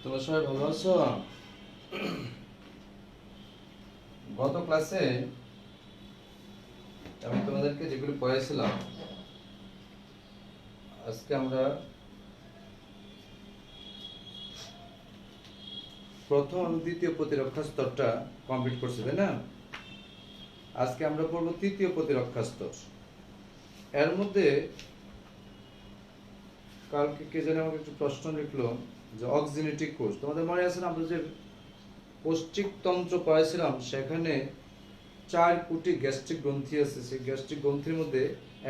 তোমরা সবাই ভালো আছো? গত ক্লাসে আমি তোমাদেরকে যেগুলো পড়াইছিলাম, আজকে আমরা প্রথম এবং দ্বিতীয় প্রতিরক্ষা স্তরটা কমপ্লিট করছি, তাই না? আজকে আমরা পড়বো তৃতীয় প্রতিরক্ষা স্তর। এর মধ্যে কালকে কে জানে আমাকে একটু প্রশ্ন লিখলো যে অক্সিনেটিক কোষ। তোমাদের মনে আছে না, আমরা যে পৌষ্টিক তন্ত্র পড়াইছিলাম সেখানে 4 কোটি গ্যাস্ট্রিক গ্রন্থি আছে। সেই গ্যাস্ট্রিক গ্রন্থির মধ্যে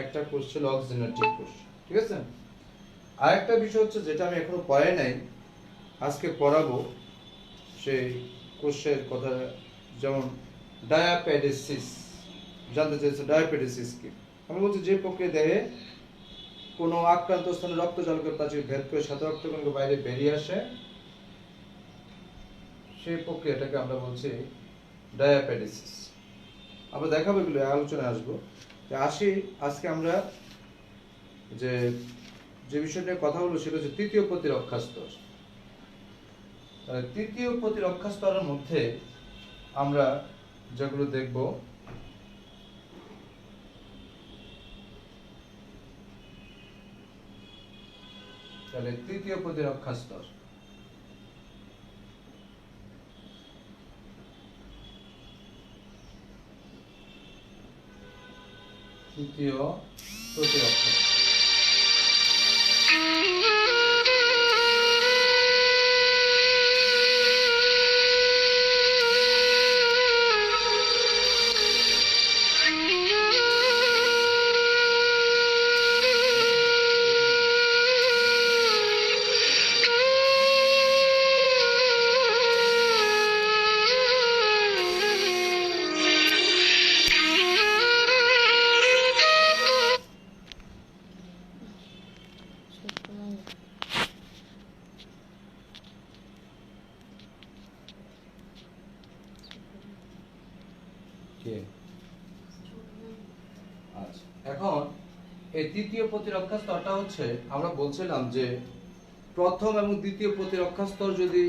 একটা কোষ ছিল অক্সিনেটিক কোষ, ঠিক আছে? আর একটা বিষয় হচ্ছে যেটা আমি এখনো পড়াই নাই, আজকে পড়াবো সেই কোষের কথা। যেমন ডায়াপেডেসিস জানতে চাইছে, ডায়াপেডেসিস কি? আমি বলছি যে প্রক্রিয়া দেহে কোনো আক্রান্ত স্থানে রক্ত জলকের প্রাচীর ভেদ করে সাদা রক্তকণিকা বাইরে বেরিয়ে আসে, সেই প্রক্রিয়াটাকে আমরা বলছি ডায়াপেডেসিস। আমরা দেখাবো, এগুলো আলোচনায় আসবো। আজকে আমরা যে বিষয় নিয়ে কথা বলবো সেটা হচ্ছে তৃতীয় প্রতিরক্ষা স্তর। তৃতীয় প্রতিরক্ষা স্তরের মধ্যে আমরা যেগুলো দেখব, তাহলে তৃতীয় প্রতিরক্ষা স্তর, তৃতীয় প্রতিরক্ষা। আচ্ছা, এখন এই তৃতীয় প্রতিরক্ষা স্তরটা হচ্ছে, আমরা বলছিলাম যে প্রথম এবং দ্বিতীয় প্রতিরক্ষা স্তর যদি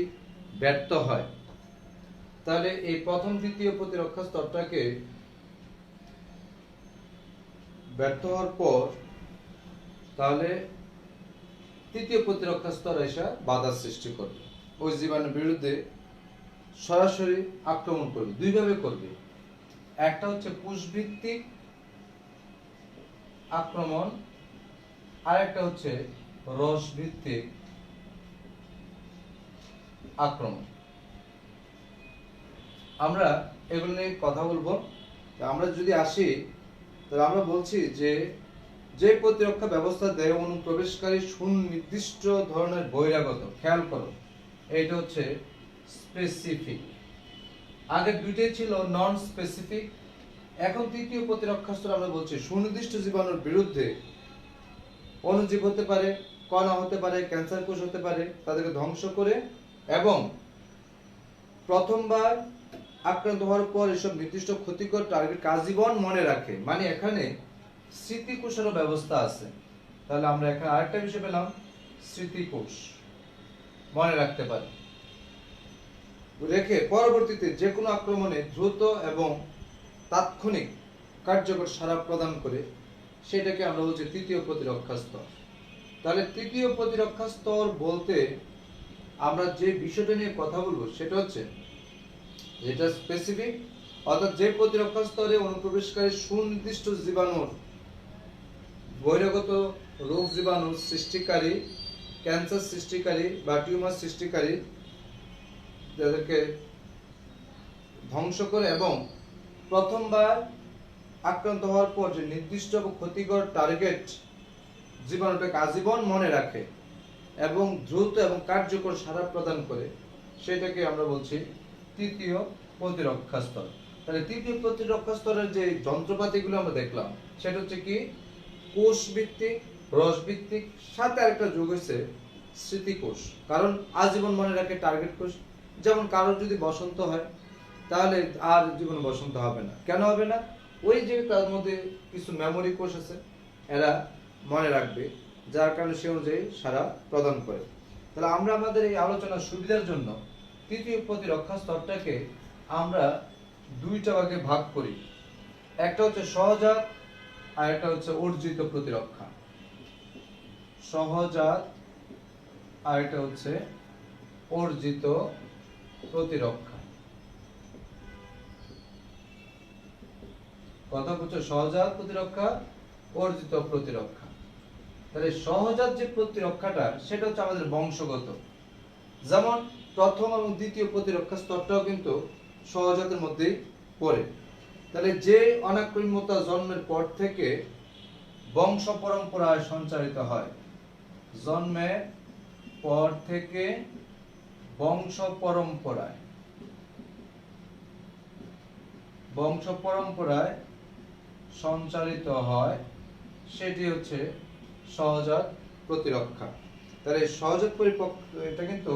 ব্যর্থ হয়, তাহলে এই প্রথম দ্বিতীয় প্রতিরক্ষা স্তরটাকে ব্যর্থ হওয়ার পর তাহলে তৃতীয় প্রতিরক্ষা স্তর এসে বাধা সৃষ্টি করবে, ওই জীবাণুর বিরুদ্ধে সরাসরি আক্রমণ করবে। দুইভাবে করবে, একটা হচ্ছে কোষভিত্তিক আক্রমণ, আর একটা হচ্ছে রস ভিত্তিক আক্রমণ। আমরা এগুলো নিয়ে কথা বলবো। আমরা যদি আসি, তাহলে আমরা বলছি যে প্রতিরক্ষা ব্যবস্থা দেহে অনুপ্রবেশকারী সুনির্দিষ্ট ধরনের বহিরাগত, খেয়াল করো এইটা হচ্ছে স্পেসিফিক। আগে দুইটাই ছিল নন স্পেসিফিক, এখন তৃতীয় প্রতিরক্ষা স্তর আমরা বলছি সুনির্দিষ্ট জীবাণুর বিরুদ্ধে অণুজীব হতে পারে, কণা হতে পারে, ক্যান্সার কোষ হতে পারে, তাদেরকে ধ্বংস করে এবং প্রথমবার আক্রান্ত হওয়ার পর এসব নির্দিষ্ট ক্ষতিকর টার্গেট আজীবন মনে রাখে। মানে এখানে স্মৃতিকোষেরও ব্যবস্থা আছে। তাহলে আমরা এখানে আরেকটা বিষয় পেলাম, স্মৃতিকোষ মনে রাখতে পারে, রেখে পরবর্তীতে যে কোনো আক্রমণে দ্রুত এবং তাৎক্ষণিক কার্যকর সাড়া প্রদান করে, সেটাকে আমরা বলছি তৃতীয় প্রতিরক্ষা স্তর। তাহলে তৃতীয় প্রতিরক্ষা স্তর বলতে আমরা যে বিষয়টা নিয়ে কথা বলবো সেটা হচ্ছে যেটা স্পেসিফিক, অর্থাৎ যে প্রতিরক্ষা স্তরে অনুপ্রবেশকারী সুনির্দিষ্ট জীবাণুর, বহিরাগত রোগ জীবাণু সৃষ্টিকারী, ক্যান্সার সৃষ্টিকারী বা টিউমার সৃষ্টিকারী, যাদেরকে ধ্বংস করে এবং প্রথমবার আক্রান্ত হওয়ার পর যে নির্দিষ্ট ক্ষতিকর টার্গেট জীবাণুটাকে আজীবন মনে রাখে এবং দ্রুত এবং কার্যকর সাড়া প্রদান করে, সেটাকে আমরা বলছি তৃতীয় প্রতিরক্ষা স্তর। তাহলে তৃতীয় প্রতিরক্ষা স্তরের যে যন্ত্রপাতিগুলো আমরা দেখলাম সেটা হচ্ছে কি, কোষ ভিত্তিক, রস ভিত্তিক, সাথে আরেকটা যোগ হয়েছে স্মৃতিকোষ। কারণ আজীবন মনে রাখে টার্গেট কোষ। যেমন কারোর যদি বসন্ত হয়, তাহলে আর জীবনে বসন্ত হবে না। কেন হবে না? ওই যে তার মধ্যে কিছু মেমোরি কোষ আছে, এরা মনে রাখবে, যার কারণে সে অনুযায়ী সাড়া প্রদান করে। তাহলে আমরা আমাদের এই আলোচনার সুবিধার জন্য তৃতীয় প্রতিরক্ষা স্তরটাকে আমরা দুইটা ভাগে ভাগ করি। একটা হচ্ছে সহজাত আর একটা হচ্ছে অর্জিত প্রতিরক্ষা। সহজাত আর একটা হচ্ছে অর্জিত প্রতিরক্ষা। কথা বলছে সহজাত প্রতিরক্ষা, অর্জিত প্রতিরক্ষা। তাহলে সহজাত যে প্রতিরক্ষাটা সেটা হচ্ছে আমাদের বংশগত। যেমন প্রথম এবং দ্বিতীয় প্রতিরক্ষা স্তরটাও কিন্তু সহজাতের মধ্যেই পড়ে। তাহলে যে অনাক্রম্যতা জন্মের পর থেকে বংশ পরম্পরায় সঞ্চারিত হয়, জন্মের পর থেকে বংশ পরম্পরায় সঞ্চালিত হয়, সেটি হচ্ছে সহজাত প্রতিরক্ষা। তাহলে সহজাত এটা কিন্তু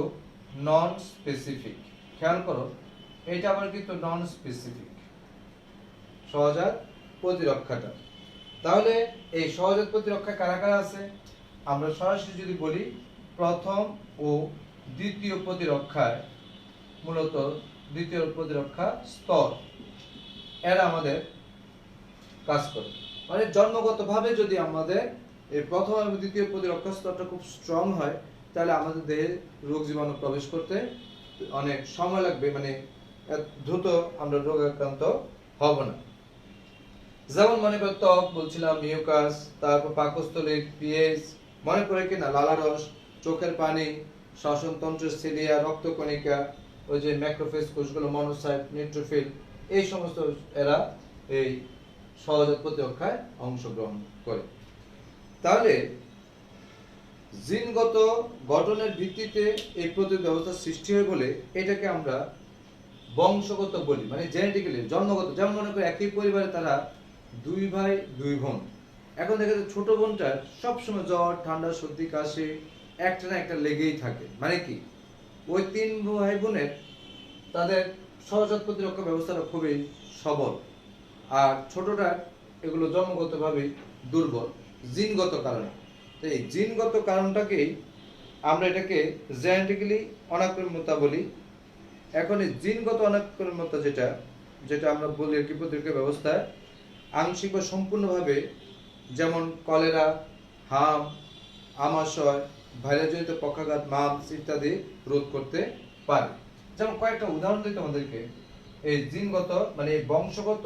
নন স্পেসিফিক। খেয়াল করো, এটা আবার কিন্তু নন স্পেসিফিক সহজাত প্রতিরক্ষাটা। তাহলে এই সহজাত প্রতিরক্ষা কারা কারা আছে? আমরা সরাসরি যদি বলি, প্রথম ও দ্বিতীয় প্রতিরক্ষায়, মূলত দ্বিতীয় প্রতিরক্ষা স্তর এরা আমাদের কাজ করে। মানে জন্মগতভাবে যদি আমাদের এই প্রথম এবং দ্বিতীয় প্রতিরক্ষা স্তরটা খুব স্ট্রং হয়, তাহলে আমাদের দেহে রোগ জীবাণু প্রবেশ করতে অনেক সময় লাগবে, মানে দ্রুত আমরা রোগাক্রান্ত হব না। যেমন মনে করো ত্বক, বলছিলাম মিউকাস, তারপর পাকস্থলীর পিএইচ, মনে পড়ে কিনা লালারস, চোখের পানি, শ্বসন তন্ত্রের সিলিয়া, রক্তকণিকা, ওই যে ম্যাক্রোফেজ কোষগুলো, মনোসাইট, নিউট্রোফিল, এই সমস্ত এরা এই সহজাত প্রতিরক্ষায় অংশগ্রহণ করে। তাহলে জিনগত গঠনের ভিত্তিতে এই প্রতিরোধ ব্যবস্থা সৃষ্টি হয় বলে এটাকে আমরা বংশগত বলি, মানে জেনেটিক্যালি জন্মগত। যেমন মনে করি একই পরিবারে তারা দুই ভাই দুই বোন, এখন দেখা যায় ছোট বোনটার সবসময় জ্বর, ঠান্ডা, সর্দি, কাশি একটা না একটা লেগেই থাকে। মানে কি, ওই তিন ভাই বোনের তাদের সহজাত প্রতিরক্ষা ব্যবস্থাটা খুবই সবল, আর ছোটটার এগুলো জন্মগতভাবে দুর্বল জিনগত কারণে। তো এই জিনগত কারণটাকেই আমরা এটাকে জেনেটিক্যালি অনাক্রম্যতা বলি। এখন এই জিনগত অনাক্রম্যতা যেটা যেটা আমরা বলি আর কি প্রতিরক্ষা ব্যবস্থায় আংশিক বা সম্পূর্ণভাবে, যেমন কলেরা, হাম, আমাশয়, ভাইরাসজনিত পক্ষাঘাত, মাম্পস ইত্যাদি রোধ করতে পারে। যেমন কয়েকটা উদাহরণ দিই তোমাদেরকে। এই জিনগত মানে এই বংশগত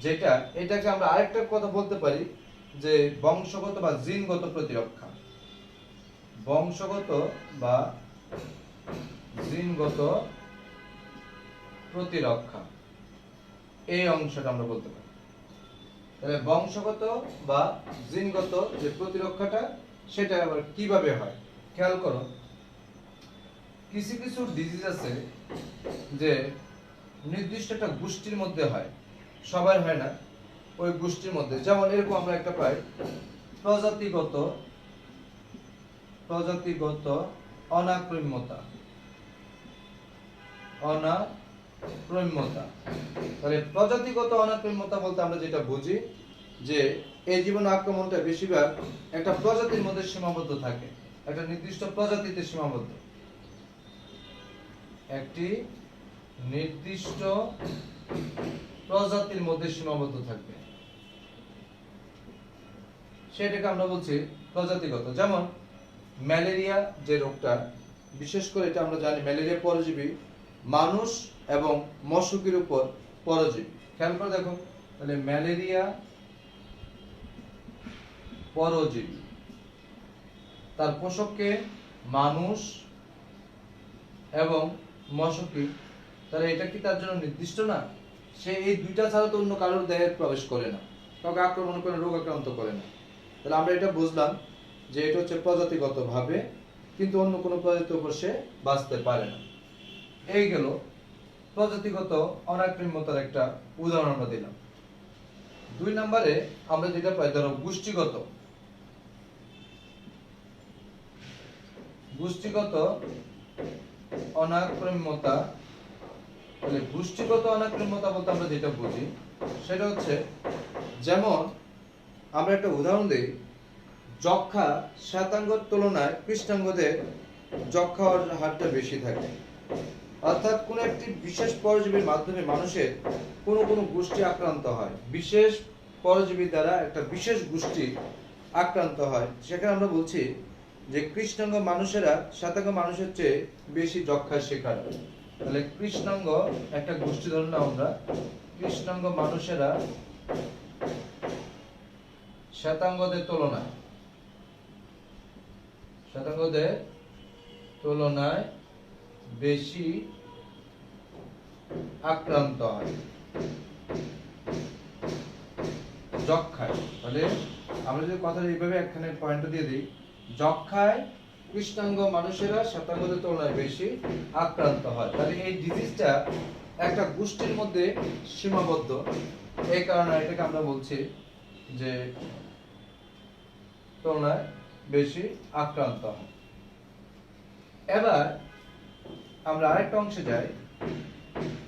যেটা, এটাকে আমরা আরেকটা কথা বলতে পারি যে বংশগত বা জিনগত প্রতিরক্ষা। বংশগত বা জিনগত প্রতিরক্ষা, এই অংশটা আমরা বলতে পারি। তাহলে বংশগত বা জিনগত যে প্রতিরক্ষাটা সেটা আবার কিভাবে হয় খেয়াল করো। কিছু কিছু ডিজিজ আছে যে নির্দিষ্ট একটা গোষ্ঠীর মধ্যে হয়, সবার হয় না, ওই গোষ্ঠীর মধ্যে। যেমন এরকম আমরা একটা পাই প্রজাতিগত অনাক্রম্যতা। তাহলে প্রজাতিগত অনাক্রম্যতা বলতে আমরা যেটা বুঝি যে এই জীবাণু আক্রমণটা বেশিরভাগ একটা প্রজাতির মধ্যে সীমাবদ্ধ থাকে, একটা নির্দিষ্ট প্রজাতিতে সীমাবদ্ধ, একটি নির্দিষ্ট প্রজাতির মধ্যে সীমাবদ্ধ থাকবে, সেটাকে আমরা বলছি প্রজাতিগত। যেমন ম্যালেরিয়া যে রোগটা, বিশেষ করে এটা আমরা জানি ম্যালেরিয়া পরজীবী, মানুষ এবং মশকির উপর পরজীবী। খেয়াল করে দেখো, তাহলে ম্যালেরিয়া পরজীবী, তার পোষককে মানুষ এবং মশকি। তাহলে এটা কি তার জন্য নির্দিষ্ট না? সে এই দুইটা ছাড়া তো অন্য কারোর দেহে প্রবেশ করে না, কাউকে আক্রমণ করে, রোগ আক্রান্ত করে না। তাহলে আমরা এটা বুঝলাম যে এটা হচ্ছে প্রজাতিগত ভাবে, কিন্তু অন্য কোনো প্রজাতির উপর সে বাঁচতে পারে না। এই গেল প্রজাতিগত অনাক্রম্যতার একটা উদাহরণ আমরা দিলাম। 2 নম্বরে আমরা যেটা পাই, ধরো গোষ্ঠীগত অনাক্রম্যতা। তাহলে গোষ্ঠীগত অনাক্রম্যতা বলতে আমরা যেটা বুঝি সেটা হচ্ছে, যেমন আমরা একটা উদাহরণ দিই, যক্ষা শ্বেতাঙ্গের তুলনায় কৃষ্ণাঙ্গদের যক্ষা হওয়ার হারটা বেশি থাকে। অর্থাৎ কোন একটি বিশেষ পরজীবীর মাধ্যমে মানুষের কোন গোষ্ঠী আক্রান্ত হয়, বিশেষ পরজীবী দ্বারা একটা বিশেষ গোষ্ঠী আক্রান্ত হয়, সেখানে আমরা বলছি যে কৃষ্ণাঙ্গ মানুষেরা শ্বেতাঙ্গ মানুষের চেয়ে বেশি যক্ষার শিকার হয়। তাহলে কৃষ্ণাঙ্গ একটা গোষ্ঠী ধরলাম আমরা, কৃষ্ণাঙ্গ মানুষেরা শ্বেতাঙ্গদের তুলনায় বেশি আক্রান্ত হয় যক্ষায়। তাহলে আমরা যদি কথাটা এইভাবে এখানে পয়েন্ট দিয়ে দিই, যক্ষায় কৃষ্ণাঙ্গ মানুষেরা শ্বেতাঙ্গদের তুলনায় বেশি আক্রান্ত হয়। তাহলে এই ডিজিজটা একটা গোষ্ঠীর মধ্যে সীমাবদ্ধ, এই কারণে এটাকে আমরা বলছি যে তুলনায় বেশি আক্রান্ত হয়। এবার আমরা আরেকটা অংশে যাই,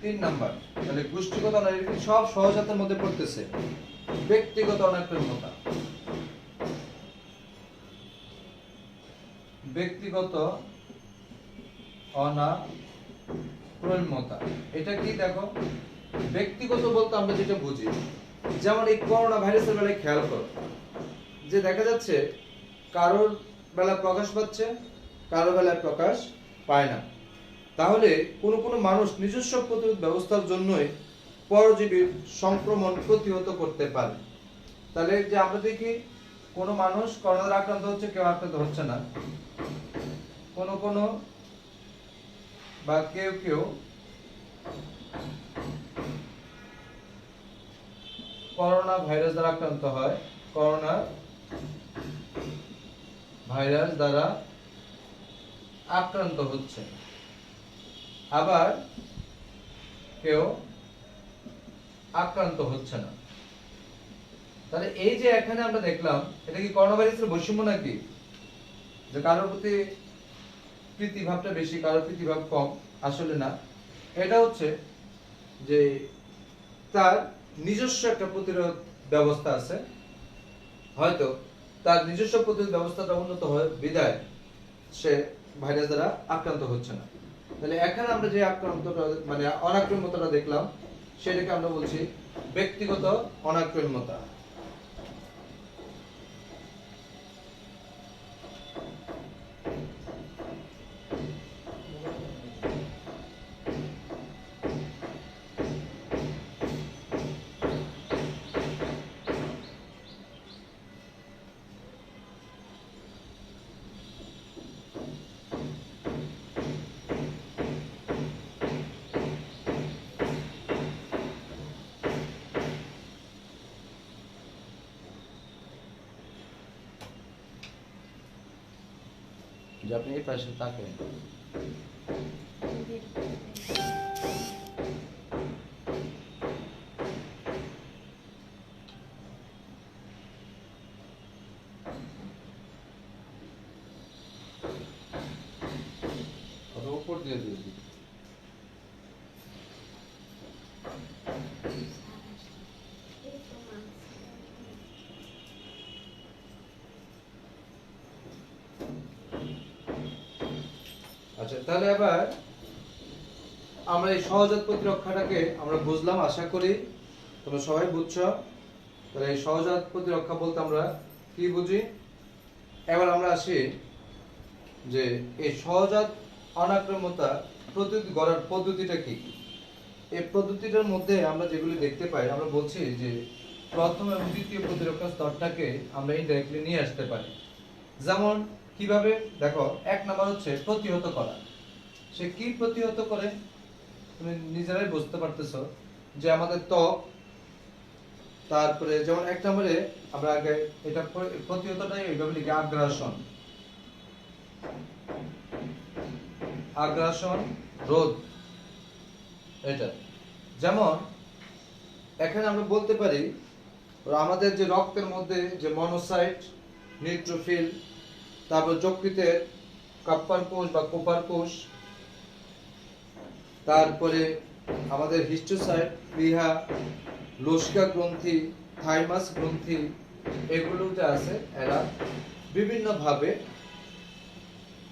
3 নাম্বার। তাহলে গোষ্ঠীগত অনাক্রম্যতা সব সহজাতের মধ্যে পড়তেছে। ব্যক্তিগত অনাক্রম্যতা, ব্যক্তিগত অনাক্রম্যতা এটা কি? দেখো, ব্যক্তিগত বলতে আমরা যেটা বুঝি, যেমন এই করোনা ভাইরাসের বেলায় খেয়াল করো যে দেখা যাচ্ছে কারোর বেলা প্রকাশ পাচ্ছে, কারোর বেলায় প্রকাশ পায় না। তাহলে কোন মানুষ নিজস্ব প্রতিরোধ ব্যবস্থার জন্যই পরজীবীর সংক্রমণ প্রতিহত করতে পারে। তাহলে যে আমরা দেখি কোন মানুষ করোনার আক্রান্ত হচ্ছে, কেউ আক্রান্ত হচ্ছে না, কোন বা কেউ করোনা ভাইরাস দ্বারা আক্রান্ত হয়, করোনা ভাইরাস দ্বারা আক্রান্ত হচ্ছে, আবার কেউ আক্রান্ত হচ্ছে না। তাহলে এই যে এখানে আমরা দেখলাম, এটা কি করোনা ভাইরাসের বৈষম্য নাকি? যে কারোর প্রতি প্রীতিভাবটা বেশি, কারোর প্রীতিভাব কম? আসলে না, এটা হচ্ছে যে তার নিজস্ব একটা প্রতিরোধ ব্যবস্থা আছে, হয়তো তার নিজস্ব প্রতিরোধ ব্যবস্থাটা উন্নত হয় বিদায় সে ভাইরাস দ্বারা আক্রান্ত হচ্ছে না। তাহলে এখানে আমরা যে আক্রান্তটা মানে অনাক্রম্যতাটা দেখলাম, সেটাকে আমরা বলছি ব্যক্তিগত অনাক্রম্যতা। যে আপনি এই পাশে তাকান, উপর দিয়ে দিয়ে দিই। আচ্ছা, তাহলে এবার আমরা এই সহজাত প্রতিরক্ষাটাকে আমরা বুঝলাম, আশা করি তোমরা সবাই বুঝছো। তাহলে এই সহজাত প্রতিরক্ষা বলতে আমরা কি বুঝি? এবার আমরা আসি যে এই সহজাত অনাক্রম্যতা প্রতিরোধ করার পদ্ধতিটা কি। এই পদ্ধতিটার মধ্যে আমরা যেগুলি দেখতে পাই, আমরা বলছি যে প্রথম এবং দ্বিতীয় প্রতিরক্ষা স্তরটাকে আমরা ইনডাইরেক্টলি নিয়ে আসতে পারি। যেমন কিভাবে? দেখো, 1 নাম্বার হচ্ছে প্রতিহত করা। সে কি প্রতিহত করে? তুমি নিজেরাই বুঝতে পারতেছো যে আমাদের ত্বক, তারপরে যেমন 1 নম্বরে আমরা আগে এটা প্রতিহতটাই এইভাবে লিখি আগ্রাসন, আগ্রাসন রোধ। এটা যেমন এখানে আমরা বলতে পারি আমাদের যে রক্তের মধ্যে যে মনোসাইট, নিউট্রোফিল, তারপর যকৃতের কাপ্পার কোষ বা কোপার কোষ, তারপরে আমাদের হিস্টোসাইট, প্লীহা, লসিকা গ্রন্থি, থাইমাস গ্রন্থি, এগুলোতে আছে, এরা বিভিন্ন ভাবে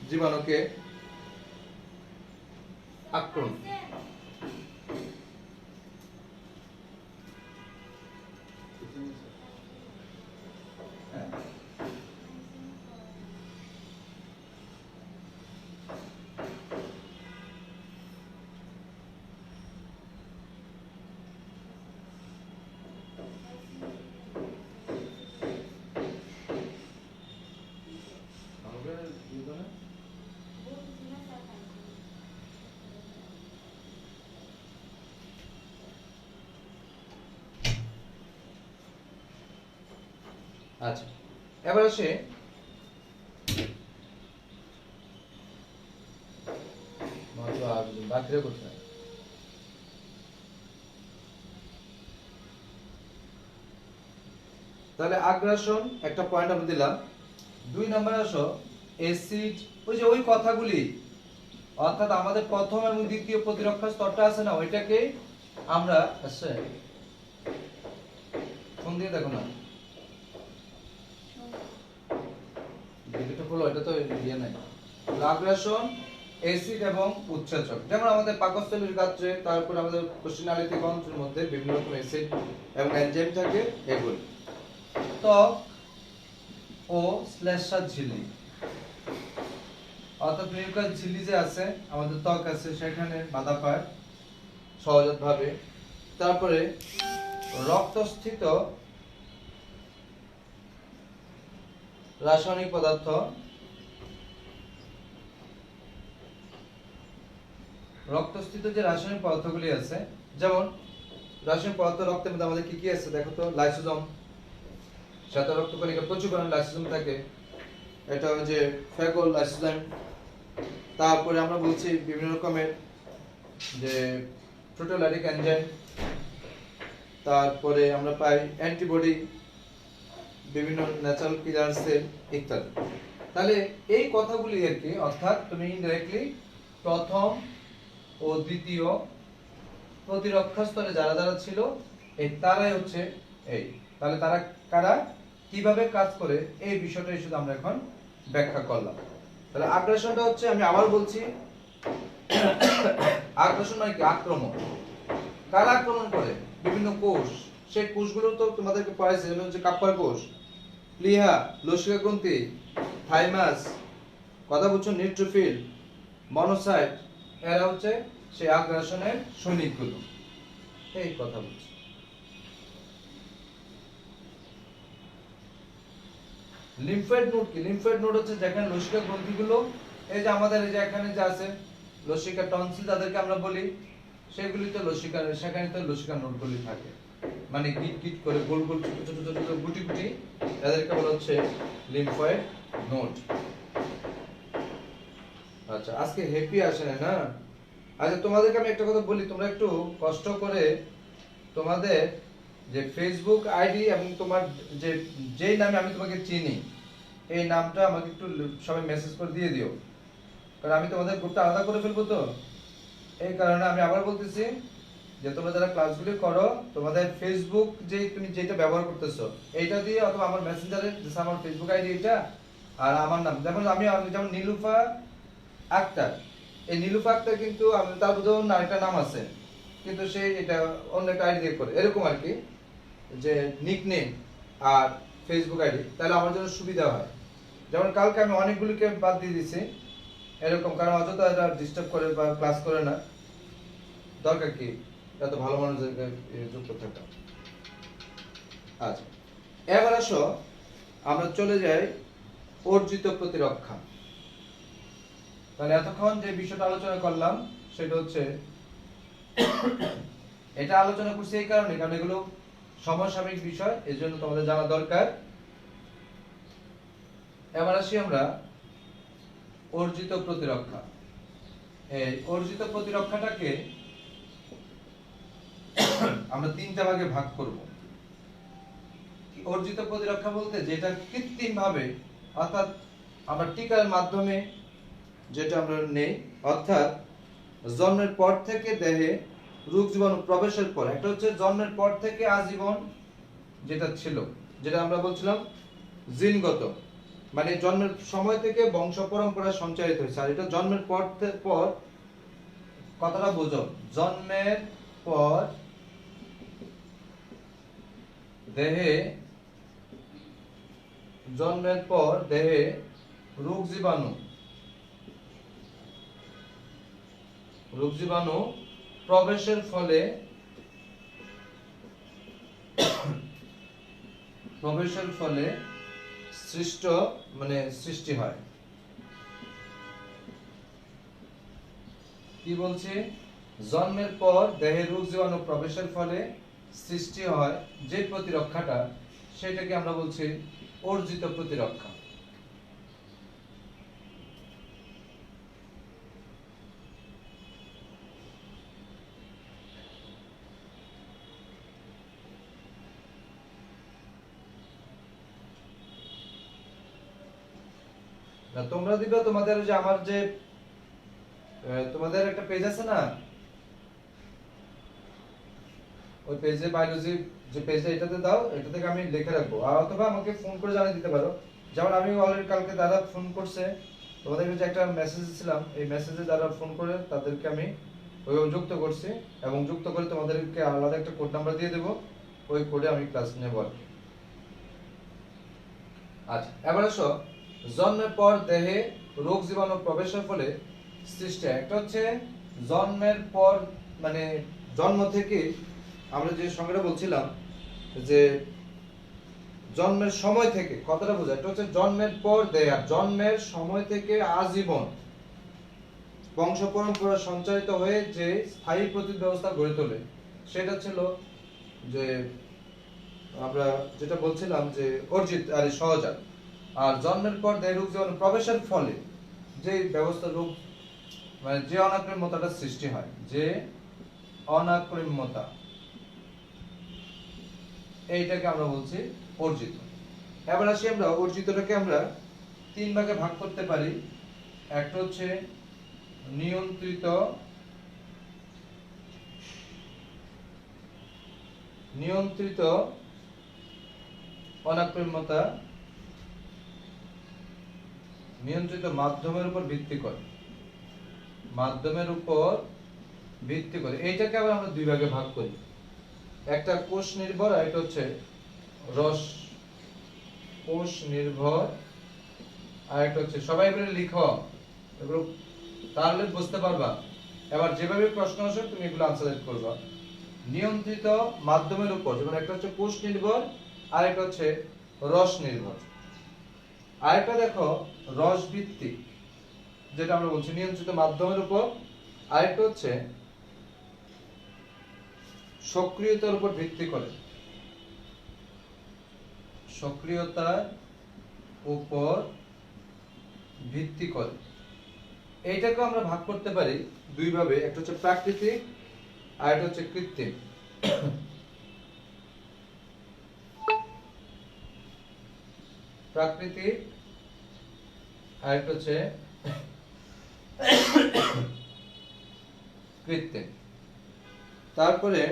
জীবাণুকে আক্রমণ। আচ্ছা, এবার আসে বাকিরা কোথায়? তাহলে আগ্রাসন একটা পয়েন্ট আমরা দিলাম। 2 নম্বরে আসো অ্যাসিড, ওই যে ওই কথাগুলি, অর্থাৎ আমাদের প্রথম এবং দ্বিতীয় প্রতিরক্ষা স্তরটা আছে না, ওইটাকে আমরা আছে ফোন দিয়ে দেখো না ভিডিওটা হলো, এটা তো ইয়ে নাই। আগ্রাসন, অ্যাসিড এবং উৎসেচক, যেমন আমাদের পাকস্থলীর গাত্রে, তারপর আমাদের কোষ্ঠনালীতে গন্ত্রের মধ্যে বিভিন্ন রকম অ্যাসিড এবং এনজাইম থাকে এগুলি। ত্বক ও শ্লেষ্মার ঝিল্লি, অর্থাৎ মিউকাস ঝিল্লি যে আছে, আমাদের ত্বক আছে সেখানে বাধা পায় সহজাতভাবে। তারপরে রক্তস্থিত রাসায়নিক পদার্থ, রক্তস্থিত যে রাসায়নিক পদার্থগুলি আছে, যেমন রাসায়নিক পদার্থ রক্তের মধ্যে আমাদের কি কি আছে দেখো তো, লাইসোজোম, শ্বেত রক্তকণিকা প্রচুর পরিমাণে লাইসোজোম থাকে, এটা হচ্ছে ফ্যাগল লাইসোজোম। তারপরে আমরা বলছি বিভিন্ন রকমের যে প্রোটোলাইটিক এনজাইম, তারপরে আমরা পাই অ্যান্টিবডি, বিভিন্ন ন্যাচারাল কিলার সেল ইত্যাদি। তাহলে এই কথাগুলি আর কি, অর্থাৎ তুমি ইনডাইরেক্টলি প্রথম ও দ্বিতীয় প্রতিরক্ষা স্তরে যারা যারা ছিল এই তারাই হচ্ছে এই। তাহলে তারা কারা, কিভাবে কাজ করে, এই বিষয়টাই শুধু আমরা এখন ব্যাখ্যা করলাম। তাহলে আগ্রাসনটা হচ্ছে, আমি আবার বলছি, আগ্রাসন মানে কি? আক্রমণ। কারা আক্রমণ করে? বিভিন্ন কোষ, সেই কোষগুলো তো তোমাদেরকে পড়াইছে, যেমন হচ্ছে কাপ্পার কোষ, প্লিহা, লসিকা গ্রন্থি, থাইমাস, কথা বলছো, নিউট্রোফিল, মনোসাইট, এরা হচ্ছে সেই আগ্রাসনের সৈনিকগুলো। এই কথা বলছি। লিম্ফয়েড নোড কি? লিম্ফয়েড নোড হচ্ছে যেখানে লসিকা গ্রন্থিগুলো, এই যে আমাদের এই যে এখানে যে আছে লসিকা টনসিল তাদেরকে আমরা বলি, সেগুলিতে লসিকা, সেখানে তো লসিকা নোডগুলি থাকে, মানে গিট গিট করে গোল গোল ছোট ছোট ছোট গুটি গুটি, তাদেরকে বলা হচ্ছে লিম্ফয়েড নোড। আচ্ছা, আজকে হ্যাপি আসে না? আচ্ছা, তোমাদেরকে আমি একটা কথা বলি, তোমরা একটু কষ্ট করে তোমাদের যে ফেসবুক আইডি এবং তোমার যে যেই নামে আমি তোমাকে চিনি, এই নামটা আমাকে একটু সবাই মেসেজ করে দিয়ে দিও, কারণ আমি তোমাদের গ্রুপটা আলাদা করে ফেলবো তো। এই কারণে আমি আবার বলতেছি যে তোমরা যারা ক্লাসগুলি করো, তোমাদের ফেসবুক যে তুমি যেটা ব্যবহার করতেছো এইটা দিয়ে, অথবা আমার মেসেঞ্জারে আমার ফেসবুক আইডি এটা, আর আমার নাম, যেমন আমি যেমন নীলুফা আক্তার, এই নীলুফা আক্তার কিন্তু আমি তার উদাহরণ আরেকটা নাম আছে, কিন্তু সে এটা অন্য একটা আইডি দিয়ে করে, এরকম আর কি, যে নিকনেম আর ফেসবুক আইডি, তাহলে আমার জন্য সুবিধা হয়। যেমন কালকে আমি অনেকগুলিকে বাদ দিয়ে দিছি এরকম, কারণ অযথা এরা ডিস্টার্ব করে বা ক্লাস করে না, দরকার কি এত ভালো মানুষদেরকে যুক্ত থাকা। আচ্ছা, এবার আসো আমরা চলে যাই অর্জিত প্রতিরক্ষা। তাহলে এতক্ষণ যে বিষয়টা আলোচনা করলাম সেটা হচ্ছে, এটা আলোচনা করছি এই কারণে, কারণ এগুলো সমসাময়িক বিষয়, এই জন্য তোমাদের জানা দরকার। এবার আসি আমরা অর্জিত প্রতিরক্ষা। এই অর্জিত প্রতিরক্ষাটাকে আমরা তিনটা ভাগে ভাগ করব। অর্জিত প্রতিরক্ষা বলতে যেটা কৃত্রিম ভাবে, অর্থাৎ আমরা টিকার মাধ্যমে যেটা আমরা নেই, অর্থাৎ জন্মের পর থেকে দেহে রোগ জীবাণু প্রবেশের পর, একটা হচ্ছে জন্মের পর থেকে আজীবন যেটা ছিল, যেটা আমরা বলছিলাম জিনগত, মানে জন্মের সময় থেকে বংশ পরম্পরা সঞ্চারিত হয়েছে, আর এটা জন্মের পর কথাটা বুঝো, জন্মের পর দেহে রোগ জীবাণু প্রবেশের ফলে সৃষ্টি হয়। কি বলছে? জন্মের পর দেহে রোগ জীবাণু প্রবেশের ফলে সৃষ্টি হয় যে প্রতিরক্ষাটা, সেটাকে আমরা বলছি অর্জিত প্রতিরক্ষা। না তোমরা দিবে তোমাদের যে আমার যে তোমাদের একটা পেজ আছে না, ওই পেজে বায়োলজি যে পেজটা, এটাতে দাও, এটা থেকে আমি লিখে রাখবো, আর অথবা আমাকে ফোন করে জানিয়ে দিতে পারো। যেমন আমি অলরেডি কালকে দাদা ফোন করছে, তোমাদের কাছে একটা মেসেজ দিয়েছিলাম, এই মেসেজে যারা ফোন করে তাদেরকে আমি ওইভাবে যুক্ত করছি, এবং যুক্ত করে তোমাদেরকে আলাদা একটা কোড নাম্বার দিয়ে দেবো, ওই কোডে আমি ক্লাস নেব আর কি। আচ্ছা, এবার আসো, জন্মের পর দেহে রোগ জীবাণু প্রবেশের ফলে সৃষ্টি হয়। একটা হচ্ছে জন্মের পর, মানে জন্ম থেকে আমরা যে সংজ্ঞাটা বলছিলাম যে জন্মের সময় থেকে, কথাটা বোঝা, এটা হচ্ছে জন্মের পর দেহে, আর জন্মের সময় থেকে আজীবন বংশ পরম্পরা সঞ্চারিত হয়ে যে স্থায়ী প্রতিরোধ ব্যবস্থা গড়ে তোলে, সেটা ছিল যে আমরা যেটা বলছিলাম যে অর্জিত আর সহজাত। আর জন্মের পর দেহে রোগ জীবাণু প্রবেশের ফলে যে ব্যবস্থা রোগ, মানে যে অনাক্রম্যতাটা সৃষ্টি হয়, যে অনাক্রম্যতা, এইটাকে আমরা বলছি অর্জিত। এবার আসি, আমরা অর্জিতটাকে আমরা তিন ভাগে ভাগ করতে পারি। একটা হচ্ছে নিয়ন্ত্রিত অনাক্রম্যতা, নিয়ন্ত্রিত মাধ্যমের উপর ভিত্তি করে এইটাকে আবার আমরা দুই ভাগে ভাগ করি। একটা কোষ নির্ভর, আর এটা হচ্ছে কোষ নির্ভর, আর একটা হচ্ছে, সবাই বলে লিখো এগুলো, তাহলে বুঝতে পারবা। এবার যেভাবে প্রশ্ন আসে তুমি এগুলো আনসার করবা। নিয়ন্ত্রিত মাধ্যমের উপর, যেমন একটা হচ্ছে কোষ নির্ভর, আর একটা হচ্ছে রস নির্ভর, আর একটা দেখো রস ভিত্তিক, যেটা আমরা বলছি নিয়ন্ত্রিত মাধ্যমের উপর, আর একটা হচ্ছে সক্রিয়তার উপর ভিত্তি করে, সক্রিয়তার উপর ভিত্তি করে। এইটাকে আমরা ভাগ করতে পারি দুই ভাবে, একটা হচ্ছে প্রাকৃতিক আর একটা হচ্ছে কৃত্রিম। প্রাকৃতিক আর একটা হচ্ছে কৃত্রিম। তারপরে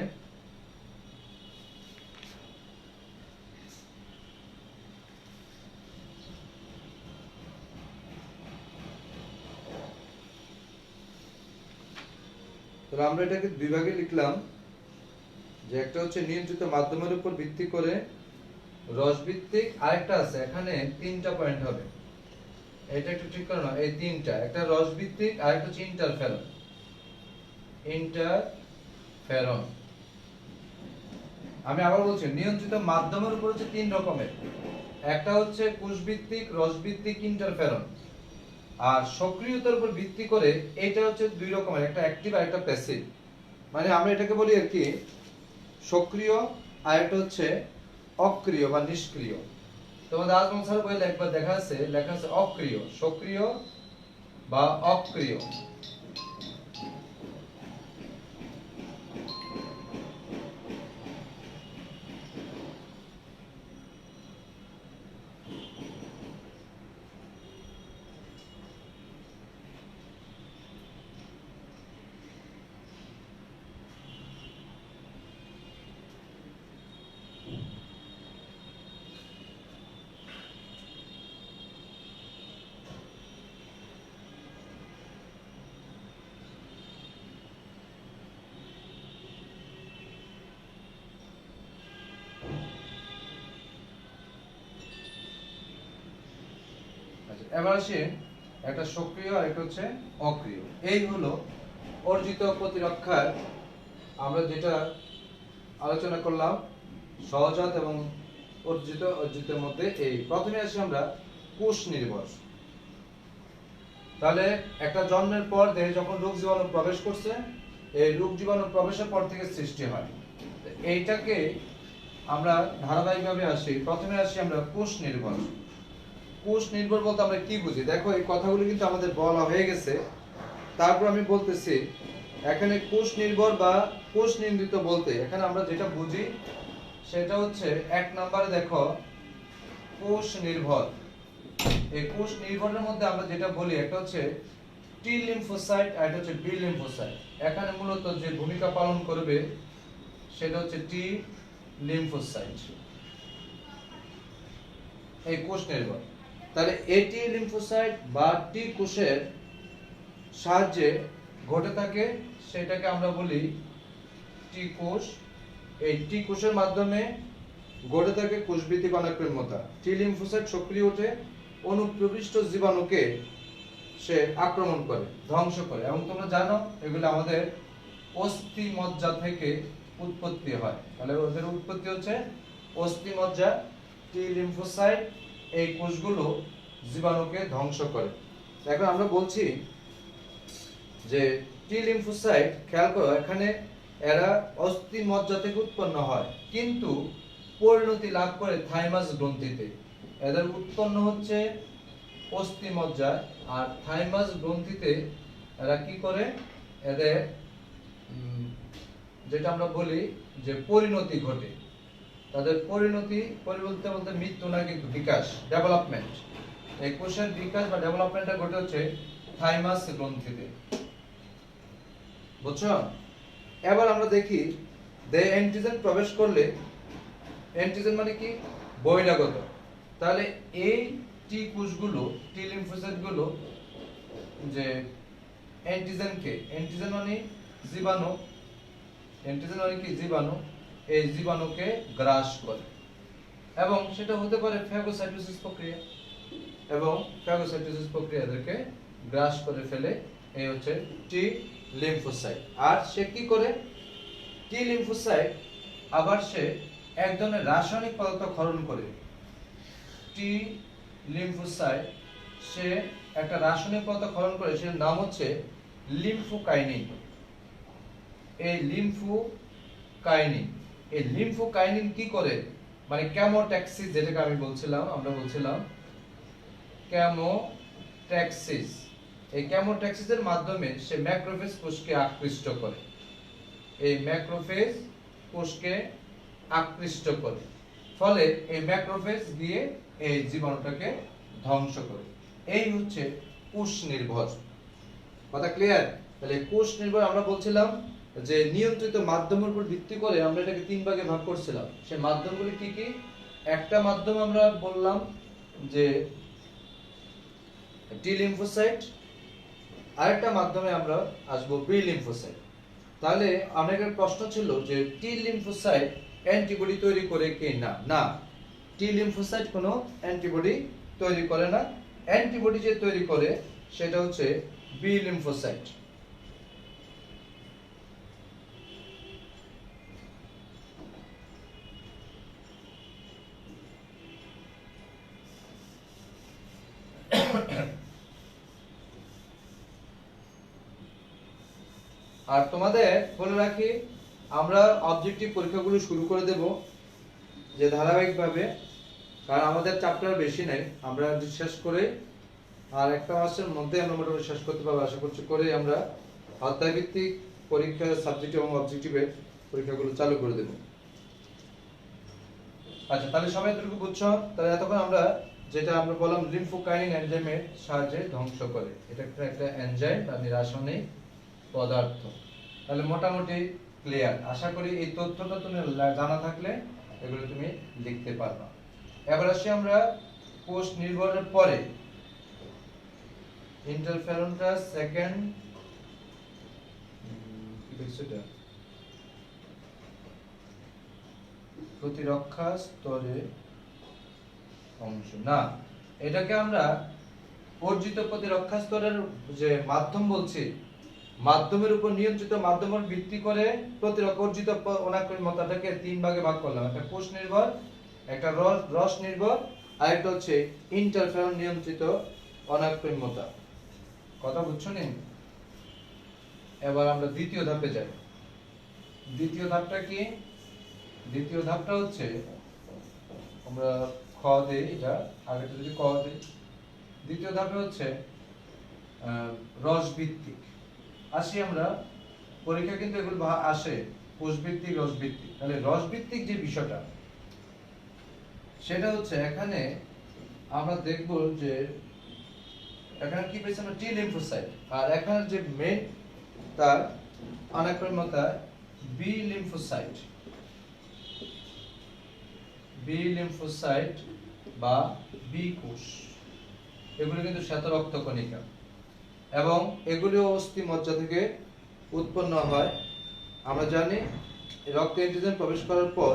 আমরা এটাকে দুই ভাগে লিখলাম, যে একটা হচ্ছে নিয়ন্ত্রিত মাধ্যমের উপর ভিত্তি করে রস ভিত্তিক, আরেকটা আছে এখানে তিনটা পয়েন্ট হবে, এটা একটু ঠিক করে নাও, এই তিনটা, একটা রস ভিত্তিক, আরেকটা হচ্ছে ইন্টারফেরন। আমি আবার বলছি, নিয়ন্ত্রিত মাধ্যমের উপর হচ্ছে তিন রকমের, একটা হচ্ছে কোষ ভিত্তিক, রস ভিত্তিক, ইন্টারফেরন। আর সক্রিয়তার উপর ভিত্তি করে এটা হচ্ছে দুই রকমের, একটা অ্যাক্টিভ আর একটা প্যাসিভ। মানে আমরা এটাকে বলি আর কি সক্রিয়, আর একটা হচ্ছে অক্রিয় বা নিষ্ক্রিয়। তোমাদের আজমল স্যার বইয়ে একবার লেখা আছে অক্রিয়, সক্রিয় বা অক্রিয়। এবার আসি একটা সক্রিয় আর একটা হচ্ছে অক্রিয়। এই হলো অর্জিত প্রতিরক্ষার আমরা যেটা আলোচনা করলাম, সহজাত এবং অর্জিতের মধ্যে। এই প্রথমে আসি আমরা কোষ নির্ভর। তাহলে একটা জন্মের পর দেহে যখন রোগ জীবাণু প্রবেশ করছে, এই রোগ জীবাণু প্রবেশের পর থেকে সৃষ্টি হয়। এইটাকে আমরা ধারাবাহিকভাবে আসি। প্রথমে আসি আমরা কোষ নির্ভর। কোষ নির্ভর বলতে আমরা কি বুঝি? দেখো এই কথাগুলো কিন্তু আমাদের বলা হয়ে গেছে, তারপর আমি বলতেছি এখানে কোষ নির্ভর বা কোষ নিয়ন্ত্রিত বলতে এখানে আমরা যেটা বুঝি সেটা হচ্ছে এক নম্বরে দেখো কোষ নির্ভর। এই কোষ নির্ভরের মধ্যে আমরা যেটা বলি একটা হচ্ছে টি লিম্ফোসাইট আর একটা হচ্ছে বি লিম্ফোসাইট। এখানে মূলত যে ভূমিকা পালন করবে সেটা হচ্ছে টি লিম্ফোসাইট, এই কোষ নির্ভর। তাহলে এটি লিম্ফোসাইট বা টি কোষের সাহায্যে ঘটে থাকে, সেটাকে আমরা বলি টি কোষ। এই টি কোষের মাধ্যমে ঘটে থাকে কোষবৃদ্ধি কণাক্রম্যতা। টি লিম্ফোসাইট সক্রিয় ওঠে অনুপ্রবিষ্ট জীবাণুকে সে আক্রমণ করে, ধ্বংস করে। এবং তোমরা জানো এগুলো আমাদের অস্থি মজ্জা থেকে উৎপত্তি হয়। তাহলে ওদের উৎপত্তি হচ্ছে অস্থি মজ্জা। টি লিম্ফোসাইট এই কোষগুলো জীবাণুকে ধ্বংস করে। এখন আমরা বলছি যে টি লিম্ফোসাইট, খেয়াল করো এখানে এরা অস্থি মজ্জা থেকে উৎপন্ন হয়, কিন্তু পরিণতি লাভ করে থাইমাস গ্রন্থিতে। এদের উৎপন্ন হচ্ছে অস্থি মজ্জা, আর থাইমাস গ্রন্থিতে এরা কি করে, এদের যেটা আমরা বলি যে পরিণতি ঘটে। তাদের পরিণতি বলতে বলতে মৃত্যু না, কিন্তু বিকাশ, ডেভেলপমেন্ট। এই কোষের বিকাশ বা ডেভেলপমেন্টটা ঘটে হচ্ছে থাইমাস গ্রন্থিতে। বুঝছো? এবার আমরা দেখি দেহে অ্যান্টিজেন প্রবেশ করলে, অ্যান্টিজেন মানে কি? বহিরাগত। তাহলে এই টি কোষগুলো, টি লিম্ফোসাইটগুলো যে অ্যান্টিজেনকে, অ্যান্টিজেন মানে জীবাণু, অ্যান্টিজেন মানে কি? জীবাণু। এই জীবাণুকে গ্রাস করে, এবং সেটা হতে পারে ফ্যাগোসাইটোসিস প্রক্রিয়া, এবং ফ্যাগোসাইটোসিস প্রক্রিয়া এদেরকে গ্রাস করে ফেলে। এই হচ্ছে টি লিম্ফোসাইট। আর সে কি করে? টি লিম্ফোসাইট আবার সে এক ধরনের রাসায়নিক পদার্থ ক্ষরণ করে। টি লিম্ফোসাইট সে একটা রাসায়নিক পদার্থ ক্ষরণ করে, সেটার নাম হচ্ছে লিম্ফোকাইনিন। এই লিম্ফোকাইনিন, এই লিম্ফোকাইনিন কি করে? মানে কেমোট্যাক্সিস, যেটাকে আমি বলছিলাম, আমরা বলছিলাম কেমোট্যাক্সিস। এই কেমোট্যাক্সিসের মাধ্যমে সে ম্যাক্রোফেজ কোষকে আকৃষ্ট করে। এই ম্যাক্রোফেজ কোষকে আকৃষ্ট করে, ফলে এই ম্যাক্রোফেজ দিয়ে এই জীবাণুটাকে ধ্বংস করে। এই হচ্ছে কোষ নির্ভর। কথা ক্লিয়ার? তাহলে কোষ নির্ভর আমরা বলছিলাম যে নিয়ন্ত্রিত মাধ্যমের উপর ভিত্তি করে আমরা এটাকে তিন ভাগে ভাগ করছিলাম। সেই মাধ্যমগুলি কি কি? একটা মাধ্যম আমরা বললাম যে টি লিম্ফোসাইট, আরেকটা মাধ্যমে আমরা আসবো বি লিম্ফোসাইট। তাহলে অনেকের প্রশ্ন ছিল যে টি লিম্ফোসাইট অ্যান্টিবডি তৈরি করে কি না? না, টি লিম্ফোসাইট কোনো অ্যান্টিবডি তৈরি করে না। অ্যান্টিবডি যে তৈরি করে সেটা হচ্ছে বি লিম্ফোসাইট। আর তোমাদের বলে রাখি, আমরা অবজেক্টিভ পরীক্ষাগুলো শুরু করে দেব যে ধারাবাহিকভাবে, কারণ আমাদের চ্যাপ্টার বেশি নাই। আমরা শেষ করে আর একটা মাসের মধ্যে আমরা মোটামুটি শেষ করতে পারবো আশা করছি, করে আমরা অধ্যায়ভিত্তিক পরীক্ষা, সাবজেক্ট এবং অবজেক্টিভের পরীক্ষাগুলো চালু করে দেব। আচ্ছা, তাহলে সবাই এতটুকু বুঝছো? তাহলে এতক্ষণ আমরা যেটা আমরা বললাম লিম্ফোকাইনিন এনজাইমের সাহায্যে ধ্বংস করে, এটা একটা এনজাইম বা রাসায়নিক পদার্থ। তাহলে মোটামুটি ক্লিয়ার। আশা করি এই তথ্যটা তুমি জানা থাকলে এগুলো তুমি লিখতে পারবা। এবার আসি আমরা কোষ নির্ভরের পরে ইন্টারফেরনটা সেকেন্ড প্রতিরক্ষা স্তরে অংশ না, এটাকে আমরা অর্জিত প্রতিরক্ষা স্তরের যে মাধ্যম বলছি, মাধ্যমের উপর নিয়ন্ত্রিত মাধ্যমের ভিত্তি করে প্রতিরক্ষা অর্জিত অনাক্রম্যতাটাকে তিন ভাগে ভাগ করলাম। একটা কোষ নির্ভর, একটা রস নির্ভর, আর একটা হচ্ছে ইন্টারফেরন নিয়ন্ত্রিত অনাক্রম্যতা। কথা বুঝছো নি? এবার আমরা দ্বিতীয় ধাপে যাই। দ্বিতীয় ধাপটা কি? দ্বিতীয় ধাপটা হচ্ছে, আমরা খ দেই, এটা আগে যদি ক দেই। দ্বিতীয় ধাপে হচ্ছে রস ভিত্তিক। আসি আমরা, পরীক্ষা কিন্তু এগুলো আসে কোষ ভিত্তিক, রস ভিত্তিক। তাহলে রস ভিত্তিক যে বিষয়টা, সেটা হচ্ছে এখানে আমরা দেখব যে এখানে কি পেয়েছি আমরা, টি লিম্ফোসাইট, আর এখানে যে মেইন তার অনাক্রম্যতা বি লিম্ফোসাইট। বি লিম্ফোসাইট বা বি কোষ, এগুলো কিন্তু শ্বেত রক্ত কণিকা এবং এগুলো অস্থি মজ্জা থেকে উৎপন্ন হয়। আমরা জানি রক্তে অ্যান্টিজেন প্রবেশ করার পর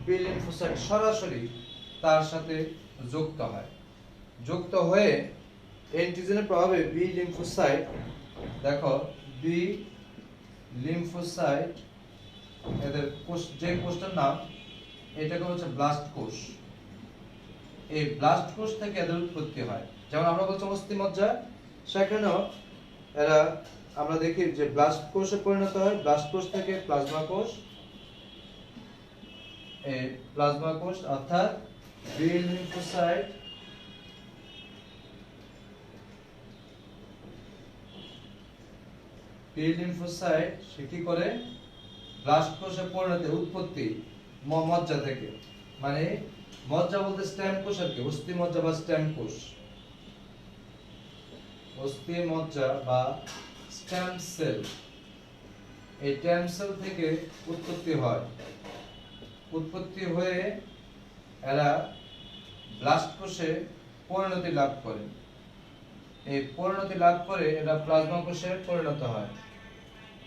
বি লিম্ফোসাইট সরাসরি তার সাথে যুক্ত হয়। যুক্ত হয়ে অ্যান্টিজেনের প্রভাবে বি লিম্ফোসাইট, দেখো বি লিম্ফোসাইট, এদের কোষ, যে কোষটার নাম, এটাকে হচ্ছে ব্লাস্ট কোষ। এই ব্লাস্ট কোষ থেকে এদের উৎপত্তি হয়। যেমন আমরা বলছি অস্থিমজ্জা, সেখানেও এরা আমরা দেখি যে ব্লাস্ট কোষে পরিণত হয়। ব্লাস্ট কোষ থেকে প্লাজমা কোষ, এই প্লাজমা কোষ অর্থাৎ বি লিম্ফোসাইট বি লিম্ফোসাইট সে কি করে, ব্লাস্ট কোষে পরিণত উৎপত্তি মজ্জা থেকে, মানে মজ্জা বলতে স্টেম কোষ আর কি, অস্থি মজ্জা বা স্টেম কোষ, অস্থি মজ্জা বা স্টেম সেল। এই স্টেম সেল থেকে উৎপত্তি হয়। উৎপত্তি হয়ে এরা ব্লাস্ট কোষে পরিণতি লাভ করে। এই পরিণতি লাভ করে এরা প্লাজমা কোষে পরিণত হয়,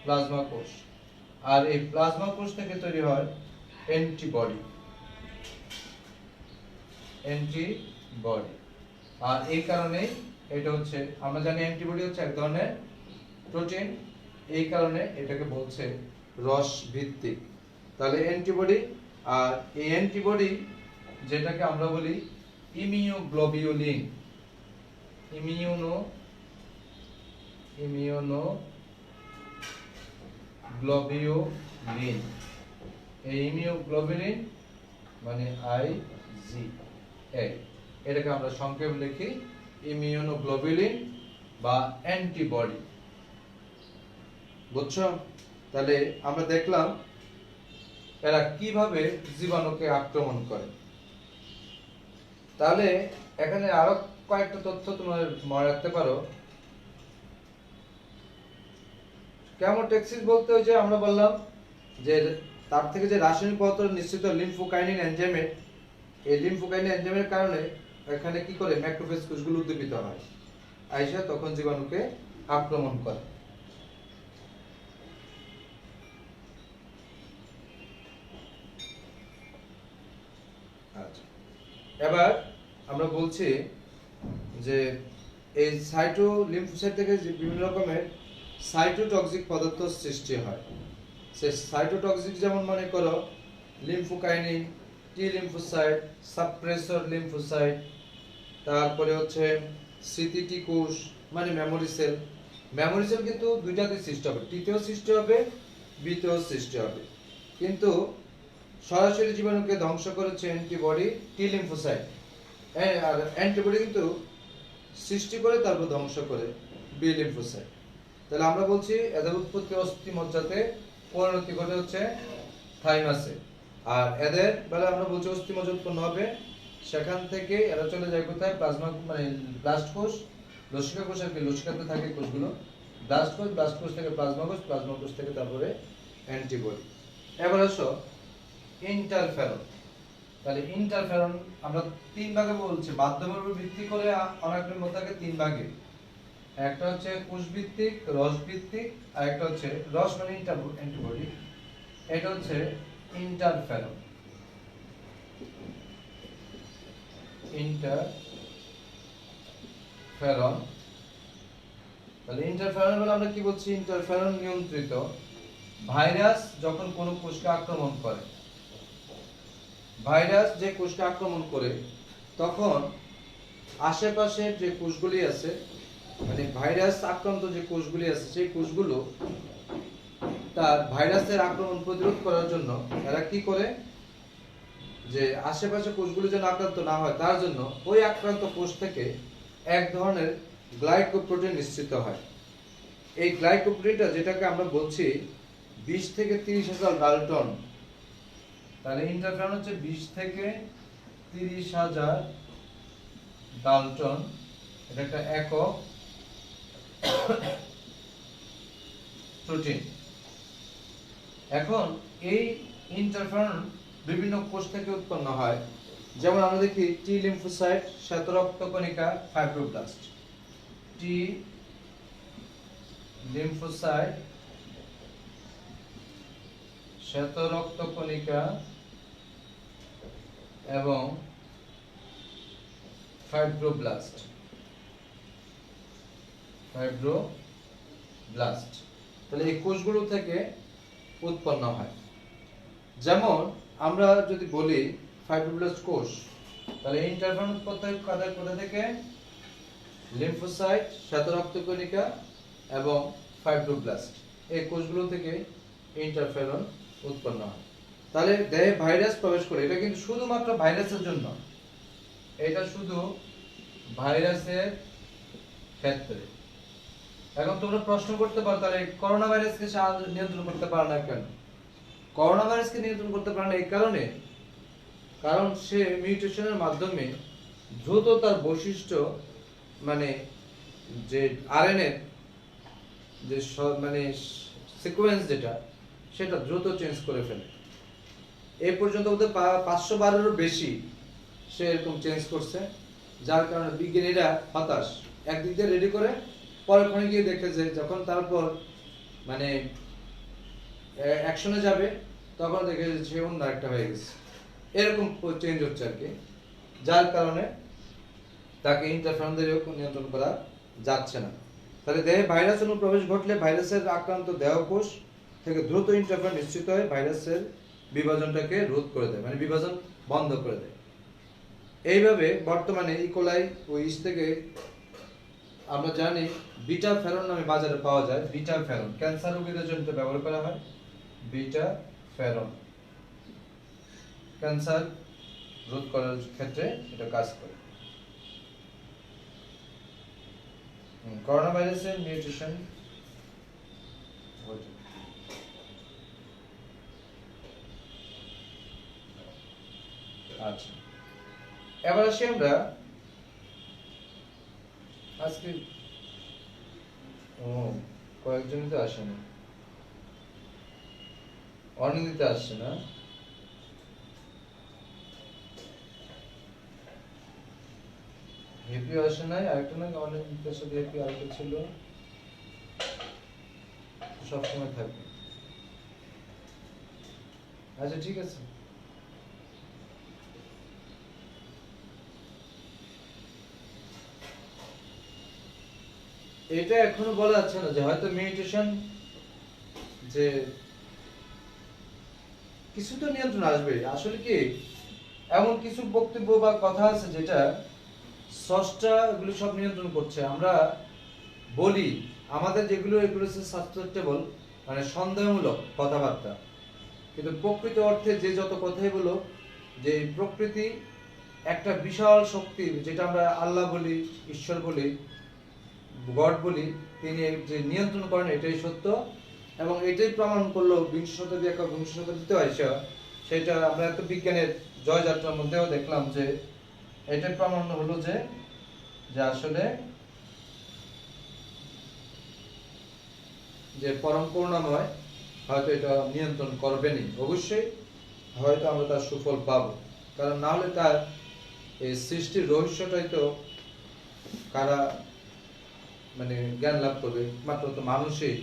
প্লাজমা কোষ। আর এই প্লাজমা কোষ থেকে তৈরি হয় অ্যান্টিবডি। অ্যান্টিবডি, আর এই কারণে এটা হচ্ছে, আমরা জানি অ্যান্টিবডি হচ্ছে এক ধরনের প্রোটিন, এই কারণে এটাকে বলছে রস ভিত্তিক। তাহলে অ্যান্টিবডি, আর এই অ্যান্টিবডি যেটাকে আমরা বলি ইমিউনোগ্লোবিউলিন, ইমিউনোগ্লোবিউলিন, এই ইমিউনোগ্লোবিউলিন মানে আইজি, এটাকে আমরা সংক্ষেপে লিখি ইমিউনোগ্লোবিউলিন বা অ্যান্টিবডি। বুঝছো? তাহলে আমরা দেখলাম এরা কিভাবে জীবাণুকে আক্রমণ করে। তাহলে এখানে আরো কয়েকটা তথ্য তোমরা মনে রাখতে পারো। কেমোটেক্সিস বলতে ওই যে আমরা বললাম যে তার থেকে যে রাসায়নিক পদার্থ নিশ্চিত লিম্ফোকাইনিন এনজাইমের, এই লিম্ফোকাইনিন এনজাইমের কারণে এখানে কি করে ম্যাক্রোফেজ কোষগুলো উদ্দীপিত হয়, আইসা তখন জীবাণুকে আক্রমণ করে। আচ্ছা, এবার আমরা বলছি যে এই সাইটো লিম্ফোসাইট থেকে বিভিন্ন রকমের সাইটোটক্সিক পদার্থ সৃষ্টি হয়। সে সাইটোটক্সিক যেমন মনে করো লিম্ফোকাইনিন, টি লিম্ফোসাইট, সাপ্রেসর লিম্ফোসাইট, তারপরে হচ্ছে স্মৃতিটি কোষ মানে মেমোরি সেল। মেমোরি সেল কিন্তু দুইটাতে সৃষ্টি হবে, টিতেও সৃষ্টি হবে, বিতেও সৃষ্টি হবে। কিন্তু সরাসরি জীবাণুকে ধ্বংস করেছে অ্যান্টিবডি, টি লিম্ফোসাইট, আর অ্যান্টিবডি কিন্তু সৃষ্টি করে তারপর ধ্বংস করে বি লিম্ফোসাইট। তাহলে আমরা বলছি এদের উৎপত্তি অস্থি মজ্জাতে, পরিণতি ঘটে হচ্ছে থাইমাসে। আর এদের বেলা আমরা বলছি অস্থি মজ্জা উৎপন্ন হবে, সেখান থেকে এরা চলে যায় কোথায়, প্লাজমা মানে ব্লাস্ট কোষ, লসিকা কোষ আর কি, লসিকাতে থাকে কোষগুলো, ব্লাস্ট কোষ থেকে প্লাজমা কোষ থেকে তারপরে অ্যান্টিবডি। এবার আসো ইন্টারফেরন। তাহলে ইন্টারফেরন আমরা তিন ভাগে বলছি, মাধ্যমের উপর ভিত্তি করে অনাক্রম্যতাকে তিন ভাগে, একটা হচ্ছে কোষ ভিত্তিক, রস ভিত্তিক, আর একটা হচ্ছে রস মানে অ্যান্টিবডি, এটা হচ্ছে ইন্টারফেরন। ইন্টারফেরন। তাহলে ইন্টারফেরন বলে আমরা কি বলছি? ইন্টারফেরন নিয়ন্ত্রিত ভাইরাস যখন কোনো কোষকে আক্রমণ করে, ভাইরাস যে কোষকে আক্রমণ করে তখন আশেপাশের যে কোষগুলি আছে, মানে ভাইরাস আক্রান্ত যে কোষগুলি আছে সেই কোষগুলো তার ভাইরাসের আক্রমণ প্রতিরোধ করার জন্য এরা কি করে, যে আশেপাশে কোষগুলো যেন আক্রান্ত না হয় তার জন্য ওই আক্রান্ত কোষ থেকে এক ধরনের গ্লাইকোপ্রোটিন নিঃসৃত হয়। এই গ্লাইকোপ্রোটিনটা যেটাকে আমরা বলছি 20 থেকে 30,000 ডাল্টন। তাহলে ইন্টারফেরন হচ্ছে 20 থেকে 30,000 ডাল্টন, এটা একটা একক প্রোটিন। এখন এই ইন্টারফেরন বিভিন্ন কোষ থেকে উৎপন্ন হয়, যেমন আমরা দেখি টি লিম্ফোসাইট, শ্বেতরক্তকণিকা, ফাইব্রোব্লাস্ট। টি লিম্ফোসাইট, শ্বেতরক্তকণিকা এবং ফাইব্রোব্লাস্ট। তাহলে এই কোষগুলো থেকে উৎপন্ন হয়। যেমন আমরা যদি বলি ফাইব্রোব্লাস্ট কোষ, তাহলে ইন্টারফেরন উৎপত্তি হয় কোথা থেকে? লিম্ফোসাইট, শ্বেতরক্তকণিকা এবং ফাইব্রোব্লাস্ট, এই কোষগুলো থেকে ইন্টারফেরন উৎপন্ন হয়। তাহলে দেহে ভাইরাস প্রবেশ করে, এটা কিন্তু শুধুমাত্র ভাইরাসের জন্য, এটা শুধু ভাইরাসের ক্ষেত্রে। এখন তোমরা প্রশ্ন করতে পারো, তাহলে করোনা ভাইরাসকে নিয়ন্ত্রণ করতে পারে না কেন? করোনা ভাইরাসকে নিয়ন্ত্রণ করতে পারে না এই কারণে, কারণ সে মিউটেশনের মাধ্যমে দ্রুত তার বৈশিষ্ট্য, মানে যে আরএনএ যে মানে সিকোয়েন্স যেটা, সেটা দ্রুত চেঞ্জ করে ফেলে। এই পর্যন্ত ওদের 512-এরও বেশি সে এরকম চেঞ্জ করছে, যার কারণে বিজ্ঞানীরা হতাশ। একদিক দিয়ে রেডি করে পরে ওখানে গিয়ে দেখে যে যখন তারপর মানে অ্যাকশনে যাবে তখন দেখে যে সে অন্য একটা হয়ে গেছে, এরকম চেঞ্জ হচ্ছে আর কি, যার কারণে তাকে ইন্টারফেরন দিয়ে নিয়ন্ত্রণ করা যাচ্ছে না। তাহলে দেহে ভাইরাস অনুপ্রবেশ ঘটলে ভাইরাসের আক্রান্ত দেহকোষ থেকে দ্রুত ইন্টারফেরন নিশ্চিত হয় ভাইরাসের বিভাজনটাকে রোধ করে দেয়, মানে বিভাজন বন্ধ করে দেয়। এইভাবে বর্তমানে ইকোলাই ও ইস থেকে আমরা জানি বিটা ফেরন নামে বাজারে পাওয়া যায়। বিটা ফেরন ক্যান্সার রোগীদের জন্য ব্যবহার করা হয়। বিটা ফেরন ক্যান্সার রোধ করার ক্ষেত্রে এটা কাজ করে। করোনা ভাইরাসের মিউটেশন ঘটে। আচ্ছা, এবার আসি আমরা আজকে কয়েকজনই তো আসে না, অনিন্দিতা আসছে না, হ্যাপি আসে নাই, আরেকটা না অনিন্দিতার সাথে হ্যাপি আরেকটা ছিল, সবসময় থাকবে। আচ্ছা ঠিক আছে, এটা এখনো বলা যাচ্ছে না যে হয়তো মিউটেশন যে কিছু তো নিয়ন্ত্রণ আসবে। আসলে কি এমন কিছু বক্তব্য বা কথা আছে যেটা স্রষ্টা এগুলো সব নিয়ন্ত্রণ করছে। আমরা বলি আমাদের যেগুলো এগুলো সাসপেক্টেবল, মানে সন্দেহমূলক কথাবার্তা, কিন্তু প্রকৃত অর্থে যে যত কথাই বলো, যে প্রকৃতি একটা বিশাল শক্তি, যেটা আমরা আল্লাহ বলি, ঈশ্বর বলি, গড বলি, তিনি যে নিয়ন্ত্রণ করেন এটাই সত্য। এবং এটাই প্রমাণ করলো বিংশ শতাব্দীতে আইসা, সেটা আমরা একটা বিজ্ঞানের জয়যাত্রার মধ্যেও দেখলাম যে এটাই প্রমাণ হলো যে আসলে যে পরম করুণাময় হয়তো এটা নিয়ন্ত্রণ করবেনই, অবশ্যই হয়তো আমরা তার সুফল পাবো। কারণ না হলে তার এই সৃষ্টির রহস্যটাই তো কারা মানে জ্ঞান লাভ করবে? মাত্র তো মানুষই,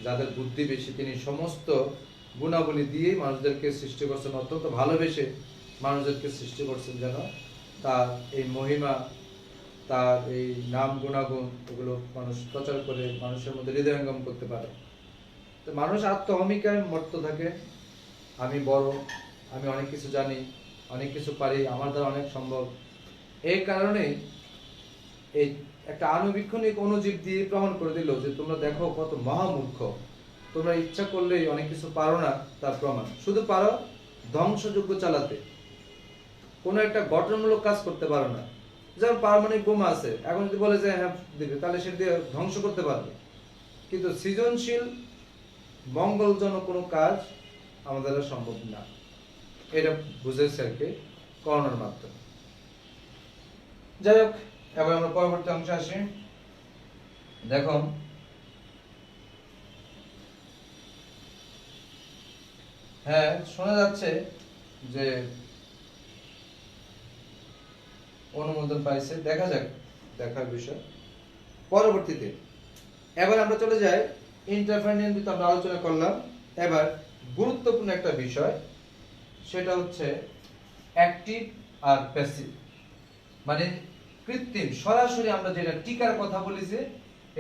যাদের বুদ্ধি বেশি, তিনি সমস্ত গুণাবলী দিয়ে মানুষদেরকে সৃষ্টি করছেন, অত্যন্ত ভালোবেসে মানুষদেরকে সৃষ্টি করছেন, যেন তার এই মহিমা তার এই নাম গুণাগুণ এগুলো মানুষ প্রচার করে মানুষের মধ্যে হৃদয়ঙ্গম করতে পারে। তো মানুষ আত্মহমিকায় মত্ত থাকে, আমি বড়, আমি অনেক কিছু জানি, অনেক কিছু পারি, আমার দ্বারা অনেক সম্ভব। এই কারণেই এই একটা আণুবীক্ষণিক অণুজীব দিয়ে প্রমাণ করে দিল যে তোমরা দেখো কত মহামূর্খ, তোমরা ইচ্ছা করলেই অনেক কিছু পারো না। তার প্রমাণ শুধু পারো ধ্বংসযজ্ঞ চালাতে, কোনো একটা গঠনমূলক কাজ করতে পারো না। যেমন পারমাণবিক বোমা আছে, এখন যদি বলে যে হ্যাঁ দিবে, তাহলে সেটা দিয়ে ধ্বংস করতে পারবে, কিন্তু সৃজনশীল মঙ্গলজনক কোনো কাজ আমাদের দ্বারা সম্ভব না। এটা বুঝেছে আর কি করোনার মাধ্যমে। যাই হোক, এবার আমরা পরবর্তী অংশে আসি। দেখো, হ্যাঁ শোনা যাচ্ছে যে অনুমোদন পাইছে, দেখা যাক, দেখার বিষয় পরবর্তীতে। এবার আমরা চলে যাই ইন্টারফারেন্স নিয়ে আমরা আলোচনা করলাম। এবার গুরুত্বপূর্ণ একটা বিষয়, সেটা হচ্ছে অ্যাক্টিভ আর প্যাসিভ, মানে কৃত্রিম সরাসরি আমরা যেটা টিকার কথা বলেছি,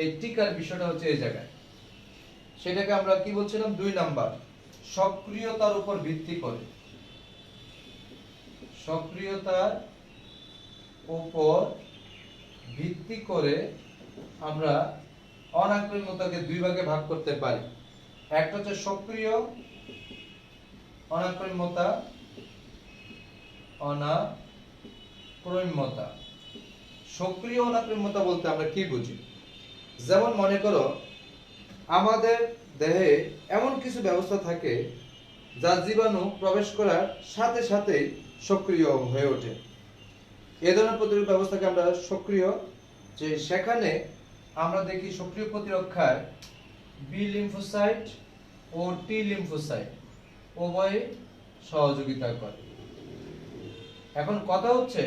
এই টিকার বিষয়টা হচ্ছে এই জায়গায়। সেটাকে আমরা কি বলছিলাম, 2 নাম্বার, সক্রিয়তার উপর ভিত্তি করে। সক্রিয়তার উপর ভিত্তি করে আমরা অনাক্রম্যতাকে 2 ভাগে ভাগ করতে পারি। একটা হচ্ছে সক্রিয় অনাক্রম্যতা, অনাক্রম্যতা। সক্রিয় অনাক্রম্যতা বলতে আমরা কি বুঝি? যেমন মনে করো আমাদের দেহে এমন কিছু ব্যবস্থা থাকে যা জীবাণু প্রবেশ করার সাথে সাথে সক্রিয় হয়ে ওঠে। এ ধরনের প্রতিরোধ ব্যবস্থাকে আমরা সক্রিয়, যে সেখানে আমরা দেখি সক্রিয় প্রতিরক্ষায় বি লিম্ফোসাইট ও টি লিম্ফোসাইট উভয়ে সহযোগিতা করে। এখন কথা হচ্ছে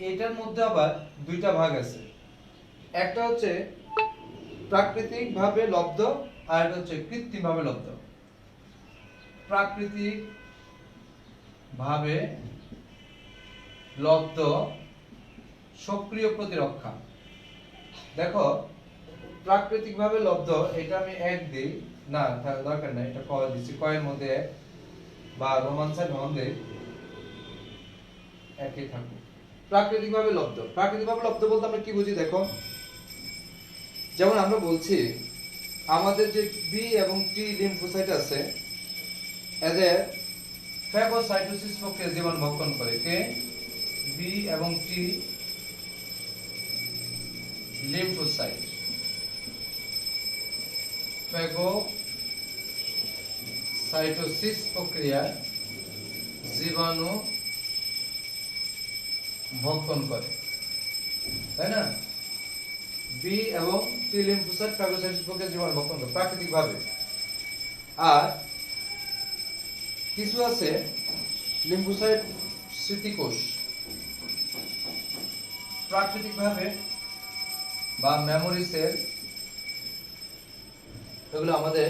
এটার মধ্যে আবার 2টা ভাগ আছে, একটা হচ্ছে প্রাকৃতিক ভাবে লব্ধ আর একটা হচ্ছে কৃত্রিম ভাবে লব্ধ। প্রাকৃতিক ভাবে লব্ধ সক্রিয় প্রতিরক্ষা। দেখো, প্রাকৃতিক ভাবে লব্ধ, এটা আমি 1 দিই না, দরকার নাই, এটা কয় দিছি, কয়ের মধ্যে 1 বা রোমান সাইড মধ্যে একই থাকুক। প্রাকৃতিক ভাবে লব্ধ, প্রাকৃতিক ভাবে লব্ধ বলতে আমরা কি বুঝি? দেখো, যেমন আমরা বলছি আমাদের যে বি এবং টি লিম্ফোসাইট আছে, এদের ফ্যাগোসাইটোসিস প্রক্রিয়া জীবন ভক্ষণ করে। কে? বি এবং টি লিম্ফোসাইট ফ্যাগোসাইটোসিস প্রক্রিয়া জীবাণু ভক্ষণ করে, তাই না? বি এবং টি লিম্ফোসাইট ফ্যাগোসাইটোসিস প্রক্রিয়া জীবাণু ভক্ষণ করে প্রাকৃতিক ভাবে। আর কিছু আছে লিম্ফোসাইট স্মৃতিকোষ, প্রাকৃতিক ভাবে, বা মেমোরি সেল, এগুলো আমাদের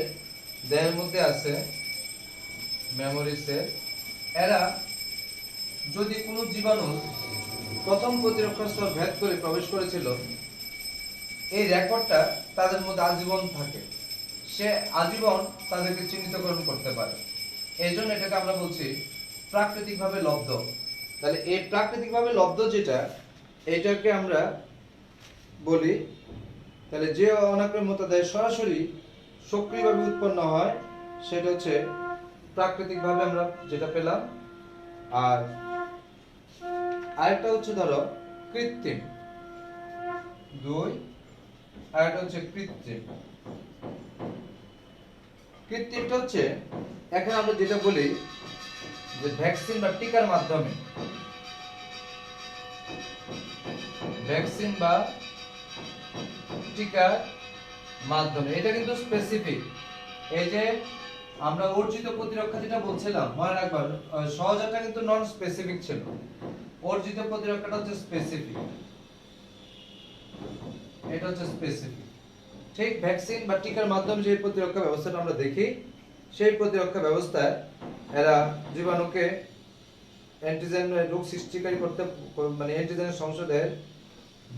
দেহের মধ্যে আছে মেমোরি সেল। এরা যদি কোনো জীবাণু প্রথম প্রতিরক্ষা স্তর ভেদ করে প্রবেশ করেছিল, এই রেকর্ডটা তাদের মধ্যে আজীবন থাকে, সে আজীবন তাদেরকে চিহ্নিতকরণ করতে পারে। এই জন্য এটাকে আমরা বলছি প্রাকৃতিকভাবে লব্ধ। তাহলে এই প্রাকৃতিকভাবে লব্ধ যেটা, এটাকে আমরা বলি, তাহলে যে অনাক্রম্যতা দেয় সরাসরি সক্রিয়ভাবে উৎপন্ন হয়, সেটা হচ্ছে প্রাকৃতিকভাবে আমরা যেটা পেলাম। আর আরেকটা হচ্ছে ধরো কৃত্রিম, 2, আরেকটা হচ্ছে কৃত্রিম। কৃত্রিমটা হচ্ছে এখন আমরা যেটা বলি যে ভ্যাকসিন বা টিকার মাধ্যমে, ভ্যাকসিন বা টিকার মাধ্যমে, এটা কিন্তু স্পেসিফিক। এই যে আমরা অর্জিত প্রতিরক্ষা যেটা বলছিলাম, মনে রাখবেন সহজটা কিন্তু নন স্পেসিফিক ছিল, অর্জিত প্রতিরক্ষাটা হচ্ছে স্পেসিফিক, এটা হচ্ছে স্পেসিফিক। ঠিক ভ্যাকসিন বা টিকার মাধ্যমে যে প্রতিরক্ষা ব্যবস্থাটা আমরা দেখি, সেই প্রতিরক্ষা ব্যবস্থায় এরা জীবাণুকে অ্যান্টিজেন রোগ সৃষ্টিকারী করতে মানে অ্যান্টিজেনের সংসদের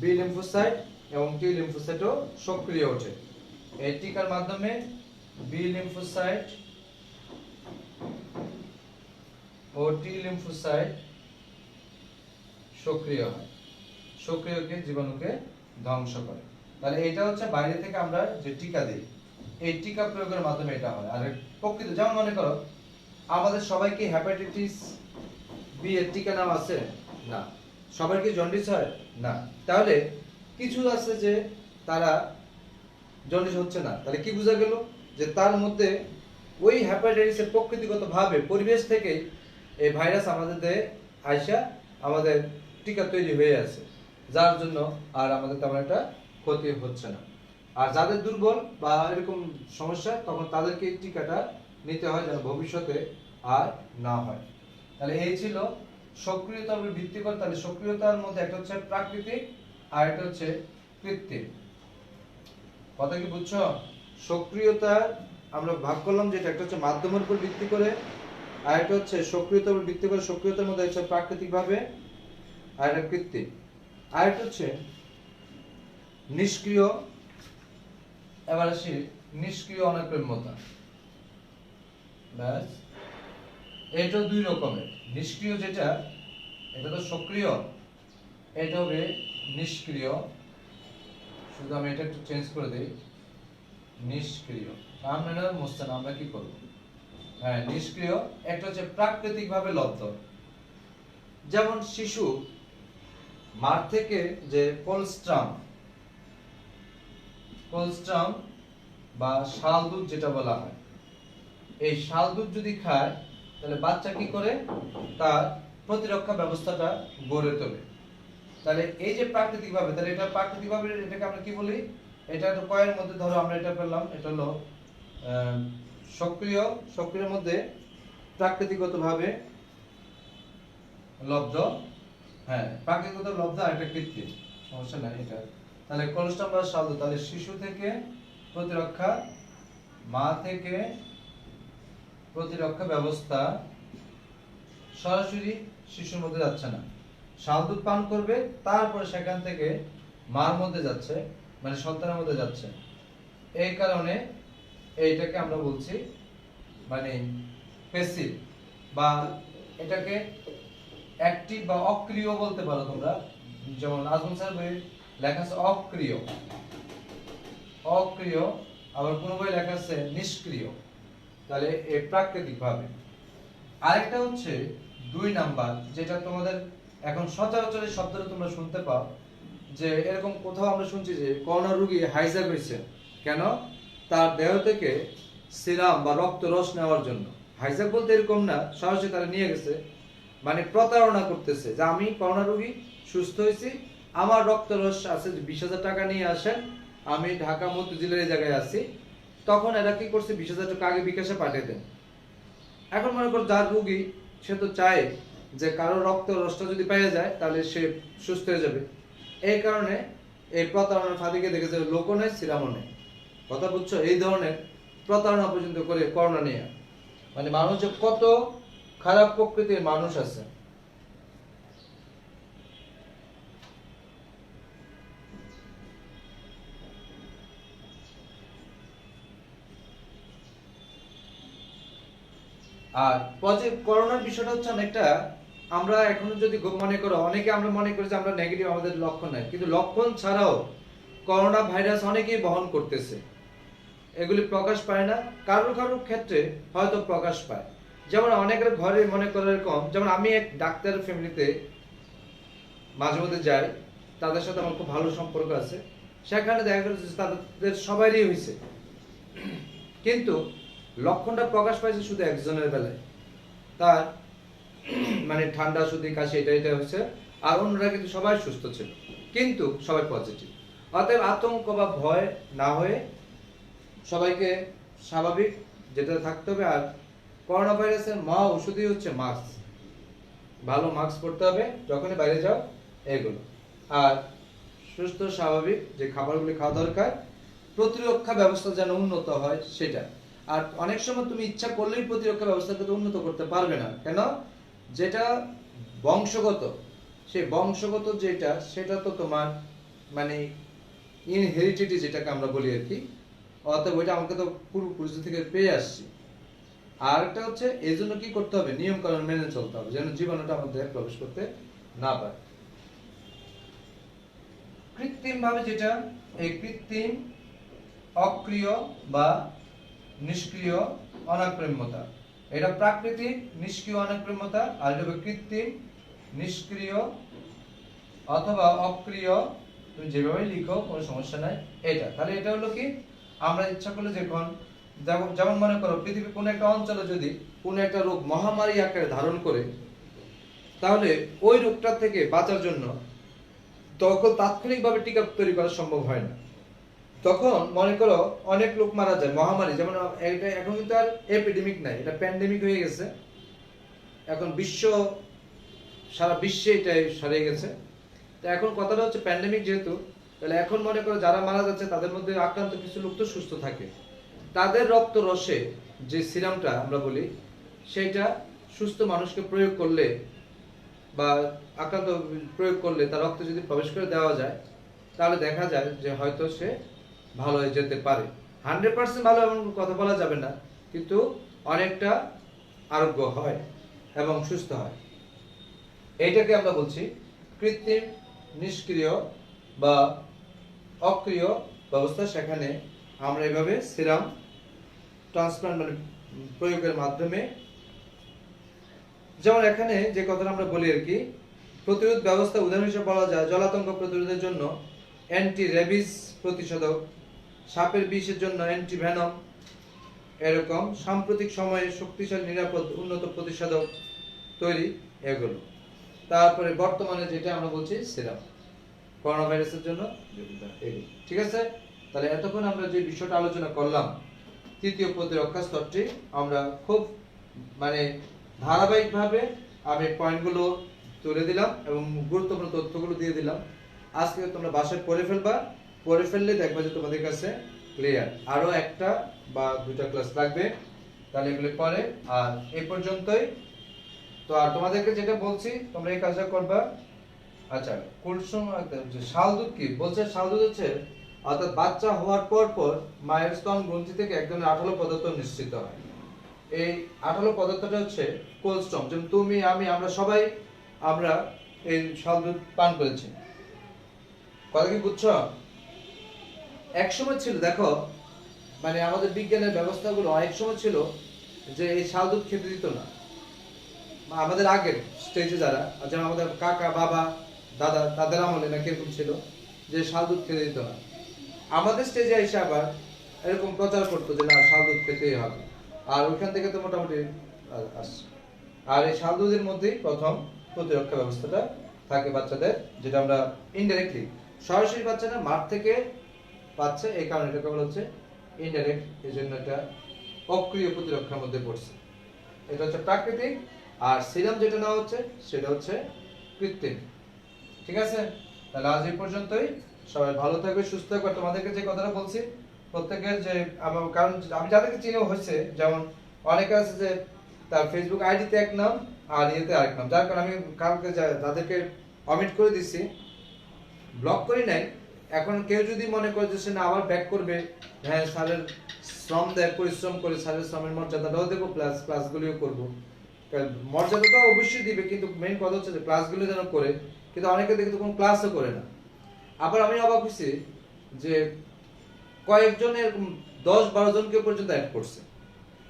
বি লিম্ফোসাইট এবং টি লিম্ফোসাইটও সক্রিয় ওঠে। এই টিকার মাধ্যমে বি লিম্ফোসাইট ও টি লিম্ফোসাইট সক্রিয় হয়, সক্রিয়কে জীবাণুকে ধ্বংস করে। তাহলে এটা হচ্ছে বাইরে থেকে আমরা যে টিকা দিই, এই টিকা প্রয়োগের মাধ্যমে এটা হয়। আর প্রকৃত যেমন মনে করো আমাদের সবাইকে হেপাটাইটিস বি এর টিকা নাম আছে না, সবার কি জন্ডিস হয় না, তাহলে কিছু আছে যে তারা জন্ডিস হচ্ছে না, তাহলে কি বোঝা গেল যে তার মধ্যে ওই হেপাটাইটিসের প্রকৃতিগত ভাবে পরিবেশ থেকে এই ভাইরাস আমাদের দেহে আইসা আমাদের টিকা তৈরি হয়ে আছে, যার জন্য আর আমাদের তেমন একটা ক্ষতি হচ্ছে না। আর যাদের দুর্বল বা এরকম সমস্যা তখন তাদেরকে এই টিকাটা নিতে হয় যেন ভবিষ্যতে আর না হয়। তাহলে এই ছিল সক্রিয়তার উপর ভিত্তি করে। তাহলে সক্রিয়তার মধ্যে একটা হচ্ছে প্রাকৃতিক আর একটা হচ্ছে কৃত্রিম। কথা কি বুঝছো? সক্রিয়তা আমরা ভাগ করলাম যেটা একটা হচ্ছে মাধ্যমের উপর ভিত্তি করে, আর একটা হচ্ছে সক্রিয়তার উপর ভিত্তি করে। সক্রিয়তার মধ্যে হচ্ছে প্রাকৃতিক ভাবে আর একটা কৃত্রিম, আর একটা হচ্ছে নিষ্ক্রিয়। এবার আসি নিষ্ক্রিয় অনাক্রম্যতা। ব্যাস, এটা দুই রকমের। নিষ্ক্রিয় যেটা, এটা তো সক্রিয়, এটা হবে নিষ্ক্রিয়। শুধু আমি এটা একটু চেঞ্জ করে দেই, নিষ্ক্রিয়। আমরা মোস্তান আমরা কি করব? হ্যাঁ, নিষ্ক্রিয়। একটা হচ্ছে প্রাকৃতিক ভাবে লব্ধ, যেমন শিশু মাঠ থেকে যে কোলস্ট্রাম বা শাল দুধ যেটা বলা হয়, এই শাল দুধ যদি খায় তাহলে বাচ্চা কি করে? তার প্রতিরক্ষা ব্যবস্থাটা গড়ে তোলে। তাহলে এই যে প্রাকৃতিক ভাবে, তাহলে এটা প্রাকৃতিক ভাবে এটাকে আমরা কি বলি? এটা তো কয়ের মধ্যে ধরো আমরা এটা পেলাম, এটা হলো সক্রিয়। সক্রিয়ের মধ্যে প্রাকৃতিকগত ভাবে লব্ধ, হ্যাঁ প্রাকৃতিকগত লব্ধ, আর একটা কৃত্রিম, সমস্যা নাই এটা। তাহলে কোলেস্ট্রাম বা শাল দুধ, তাহলে শিশু থেকে প্রতিরক্ষা, মা থেকে প্রতিরক্ষা ব্যবস্থা সরাসরি শিশুর মধ্যে যাচ্ছে না, শাল দুধ পান করবে, তারপরে সেখান থেকে মার মধ্যে যাচ্ছে, মানে সন্তানের মধ্যে যাচ্ছে। এই কারণে এইটাকে আমরা বলছি মানে প্যাসিভ, বা এটাকে অ্যাক্টিভ বা অক্রিয় বলতে পারো তোমরা। যেমন আজমল স্যার বই লেখা আছে অক্রিয়, আবার কোন বই লেখা আছে নিষ্ক্রিয়। তাহলে এই প্রাকৃতিক ভাবে। আরেকটা হচ্ছে 2 নাম্বার, যেটা তোমাদের এখন সচরাচর এই শব্দটা তোমরা শুনতে পাও, যে এরকম কোথাও আমরা শুনছি যে করোনা রোগী হাইজ্যাক হয়েছে, কেন? তার দেহ থেকে সিরাম বা রক্ত রস নেওয়ার জন্য। হাইজ্যাক বলতে এরকম না, সরাসরি তারা নিয়ে গেছে, মানে প্রতারণা করতেছে যে আমি করোনা রোগী, সুস্থ হয়েছি, আমার রক্ত রস আছে, 20,000 টাকা নিয়ে আসেন, আমি ঢাকা মতিঝিলের এই জায়গায় আছি। তখন এরা কি করছে, 20,000 টাকা আগে বিকাশে পাঠিয়ে দেন। এখন মনে করো যার রোগী, সে তো চায় যে কারো রক্ত রসটা যদি পেয়ে যায় তাহলে সে সুস্থ হয়ে যাবে। এই কারণে এই প্রতারণার ফাঁদিকে দেখেছে লোকও নেই, সিরামও নেই। কথা বুঝছো? এই ধরনের প্রতারণা পর্যন্ত করে করোনা নিয়ে, মানে মানুষ যে কত খারাপ প্রকৃতির মানুষ আছে। আর করোনার বিষয়টা হচ্ছে অনেকটা, আমরা এখনো যদি মনে করো, অনেকে আমরা মনে করি যে আমরা নেগেটিভ, আমাদের লক্ষণ নাই, কিন্তু লক্ষণ ছাড়াও করোনা ভাইরাস অনেকেই বহন করতেছে। এগুলি প্রকাশ পায় না, কারোর ক্ষেত্রে হয়তো প্রকাশ পায়। যেমন অনেকের ঘরে মনে করো এরকম, যেমন আমি এক ডাক্তারের ফ্যামিলিতে মাঝে মধ্যে যাই, তাদের সাথে আমার খুব ভালো সম্পর্ক আছে। সেখানে দেখা যাচ্ছে তাদের সবারই হয়েছে, কিন্তু লক্ষণটা প্রকাশ পাইছে শুধু একজনের বেলায়, তার মানে ঠান্ডা সর্দি কাশি এটা হয়েছে, আর অন্যরা কিন্তু সবাই সুস্থ ছিল, কিন্তু সবাই পজিটিভ। অতএব আতঙ্ক বা ভয় না হয়ে সবাইকে স্বাভাবিক যেটা থাকতে হবে। আর করোনা ভাইরাসের ওষুধই হচ্ছে মাস্ক, ভালো মাস্ক পরতে হবে যখনই বাইরে যাও, এগুলো। আর সুস্থ স্বাভাবিক যে খাবারগুলি খাওয়া দরকার, প্রতিরক্ষা ব্যবস্থা যেন উন্নত হয় সেটা। আর অনেক সময় তুমি ইচ্ছা করলেই প্রতিরক্ষা ব্যবস্থাকে উন্নত করতে পারবে না, কেন? যেটা বংশগত, সেই বংশগত যেটা সেটা তো তোমার মানে ইনহেরিডিটি যেটাকে আমরা বলি আর কি, অতএব ওইটা আমাকে তো পূর্বপুরুষ থেকে পেয়ে আসছি। আর একটা হচ্ছে এই জন্য কি করতে হবে, নিয়ম কানুন মেনে চলতে হবে যেন জীবাণুটা আমাদের প্রবেশ করতে না পারে। কৃত্রিম ভাবে যেটা, এই কৃত্রিম অক্রিয় বা নিষ্ক্রিয় অনাক্রম্যতা, এটা প্রাকৃতিক নিষ্ক্রিয় অনাক্রম্যতা, আর এটা হবে কৃত্রিম নিষ্ক্রিয় অথবা অক্রিয়, তুমি যেভাবে লিখো কোনো সমস্যা নাই। এটা তাহলে এটা হলো কি, আমরা ইচ্ছা করলে যখন যেমন মনে করো পৃথিবীর কোনো একটা অঞ্চলে যদি কোনো একটা রোগ মহামারী আকারে ধারণ করে, তাহলে ওই রোগটা থেকে বাঁচার জন্য তখন তাৎক্ষণিকভাবে টিকা তৈরি করা সম্ভব হয় না। তখন মনে করো অনেক লোক মারা যায়, মহামারী যেমন এটা এখন কিন্তু আর এপিডেমিক নাই, এটা প্যান্ডেমিক হয়ে গেছে, এখন সারা বিশ্বে এটা ছড়িয়ে গেছে। তো এখন কথাটা হচ্ছে প্যান্ডেমিক যেহেতু, তাহলে এখন মনে করো যারা মারা যাচ্ছে তাদের মধ্যে আক্রান্ত কিছু লোক তো সুস্থ থাকে, তাদের রক্ত রসে যে সিরামটা আমরা বলি সেটা সুস্থ মানুষকে প্রয়োগ করলে বা আক্রান্ত প্রয়োগ করলে তার রক্তে যদি প্রবেশ করে দেওয়া যায়, তাহলে দেখা যায় যে হয়তো সে ভালো হয়ে যেতে পারে। 100% ভালো এমন কথা বলা যাবে না, কিন্তু অনেকটা আরোগ্য হয় এবং সুস্থ হয়। এইটাকে আমরা বলছি কৃত্রিম নিষ্ক্রিয় বা অক্রিয় ব্যবস্থা। সেখানে আমরা এভাবে সিরাম ট্রান্সপ্লান্ট মানে প্রয়োগের মাধ্যমে, যেমন এখানে যে কথাটা আমরা বলি আর কি, প্রতিরোধ ব্যবস্থা উদাহরণ হিসেবে বলা যায় জলাতঙ্ক প্রতিরোধের জন্য অ্যান্টি রেবিস প্রতিষেধক, সাপের বিষের জন্য অ্যান্টি ভেনম, এরকম সাম্প্রতিক সময়ে শক্তিশালী নিরাপদ উন্নত প্রতিষেধক তৈরি, এগুলো। তারপরে বর্তমানে যেটা আমরা বলছি সিরাম করোনা ভাইরাসের জন্য এগুলো, ঠিক আছে। তাহলে এতক্ষণ আমরা যে বিষয়টা আলোচনা করলাম, তৃতীয় প্রতিরক্ষা স্তরটি আমরা খুব মানে ধারাবাহিকভাবে আমি পয়েন্টগুলো তুলে দিলাম এবং গুরুত্বপূর্ণ তথ্যগুলো দিয়ে দিলাম। আজকে তোমরা বাসায় পড়ে ফেলবা, পড়ে ফেললে দেখবা যে তোমাদের কাছে ক্লিয়ার। আরো একটা বা দুটা ক্লাস লাগবে, তাহলে এগুলো পরে। আর এই পর্যন্তই তো। আর তোমাদেরকে যেটা বলছি তোমরা এই কাজটা করবা। আচ্ছা, কুলসুম শাল দুধ কি বলছে, শাল দুধ হচ্ছে অর্থাৎ বাচ্চা হওয়ার পর মায়ের স্তন গ্রন্থি থেকে এক ধরনের আঠালো পদার্থ নিঃসৃত হয়। এই আঠালো পদার্থটা হচ্ছে কোলস্ট্রম। যেমন তুমি আমি আমরা সবাই আমরা এই শাল দুধ পান করেছি। কথা কি বুঝছো? একসময় ছিল, দেখো মানে আমাদের বিজ্ঞানের ব্যবস্থাগুলো অনেক সময় ছিল যে এই শাল দুধ খেতে দিত না। আমাদের আগের স্টেজে যারা, যেমন আমাদের কাকা বাবা দাদা তাদের আমলে না কিরকম ছিল যে শাল দুধ খেতে দিত না। আমাদের স্টেজে এসে আবার এরকম প্রচার করতো যে না শাল দুধ খেতেই হবে, আর ওইখান থেকে তো মোটামুটি আসছে। আর এই শাল দুধের মধ্যেই প্রথম প্রতিরক্ষা ব্যবস্থাটা থাকে বাচ্চাদের, যেটা আমরা ইনডাইরেক্টলি, সরাসরি বাচ্চা না মাঠ থেকে পাচ্ছে, এই কারণে এটাকে বলা হচ্ছে ইনডাইরেক্ট, এই জন্য এটা অক্রিয় প্রতিরক্ষার মধ্যে পড়ছে। এটা হচ্ছে প্রাকৃতিক, আর সিরাম যেটা নেওয়া হচ্ছে সেটা হচ্ছে কৃত্রিম। ঠিক আছে, তাহলে আজ এই পর্যন্তই। সবাই ভালো থাকবে, সুস্থ থাকবে। তোমাদেরকে যে কথাটা বলছি প্রত্যেকের যে আমার, কারণ আমি যাদেরকে চিনি হয়েছে, যেমন অনেকে আছে যে তার ফেসবুক আইডিতে এক নাম আর ইয়েতে আরেক নাম, যার কারণে আমি কালকে তাদেরকে অমিট করে দিচ্ছি, ব্লক করি নাই। এখন কেউ যদি মনে করে যে সে না আবার ব্যাক করবে, হ্যাঁ স্যারের শ্রম দেয়, পরিশ্রম করে স্যারের শ্রমের মর্যাদাটাও দেবো, প্লাস ক্লাসগুলিও করবো। মর্যাদা তো অবশ্যই দিবে, কিন্তু মেইন কথা হচ্ছে যে ক্লাসগুলো যেন করে। কিন্তু অনেকে দেখি তো কোনো ক্লাসও করে না। আবার আমি অবাক হয়েছি যে কয়েকজন এরকম 10-12 জনকে পর্যন্ত অ্যাড করছে,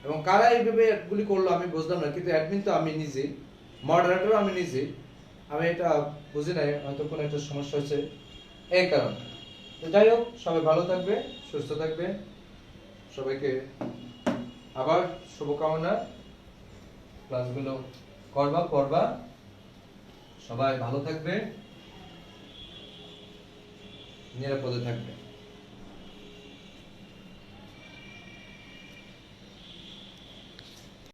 এবং কারা এইভাবে অ্যাডগুলি করলো আমি বুঝলাম না। কিন্তু অ্যাডমিন তো আমি নিজেই, মডারেটরও আমি নিজেই, আমি এটা বুঝি নাই, হয়তো কোনো একটা সমস্যা হচ্ছে এই কারণে। তো যাই হোক, সবাই ভালো থাকবে, সুস্থ থাকবে, সবাইকে আবার শুভকামনা। ক্লাসগুলো পড়বা, সবাই ভালো থাকবে, নিরাপদে থাকবে।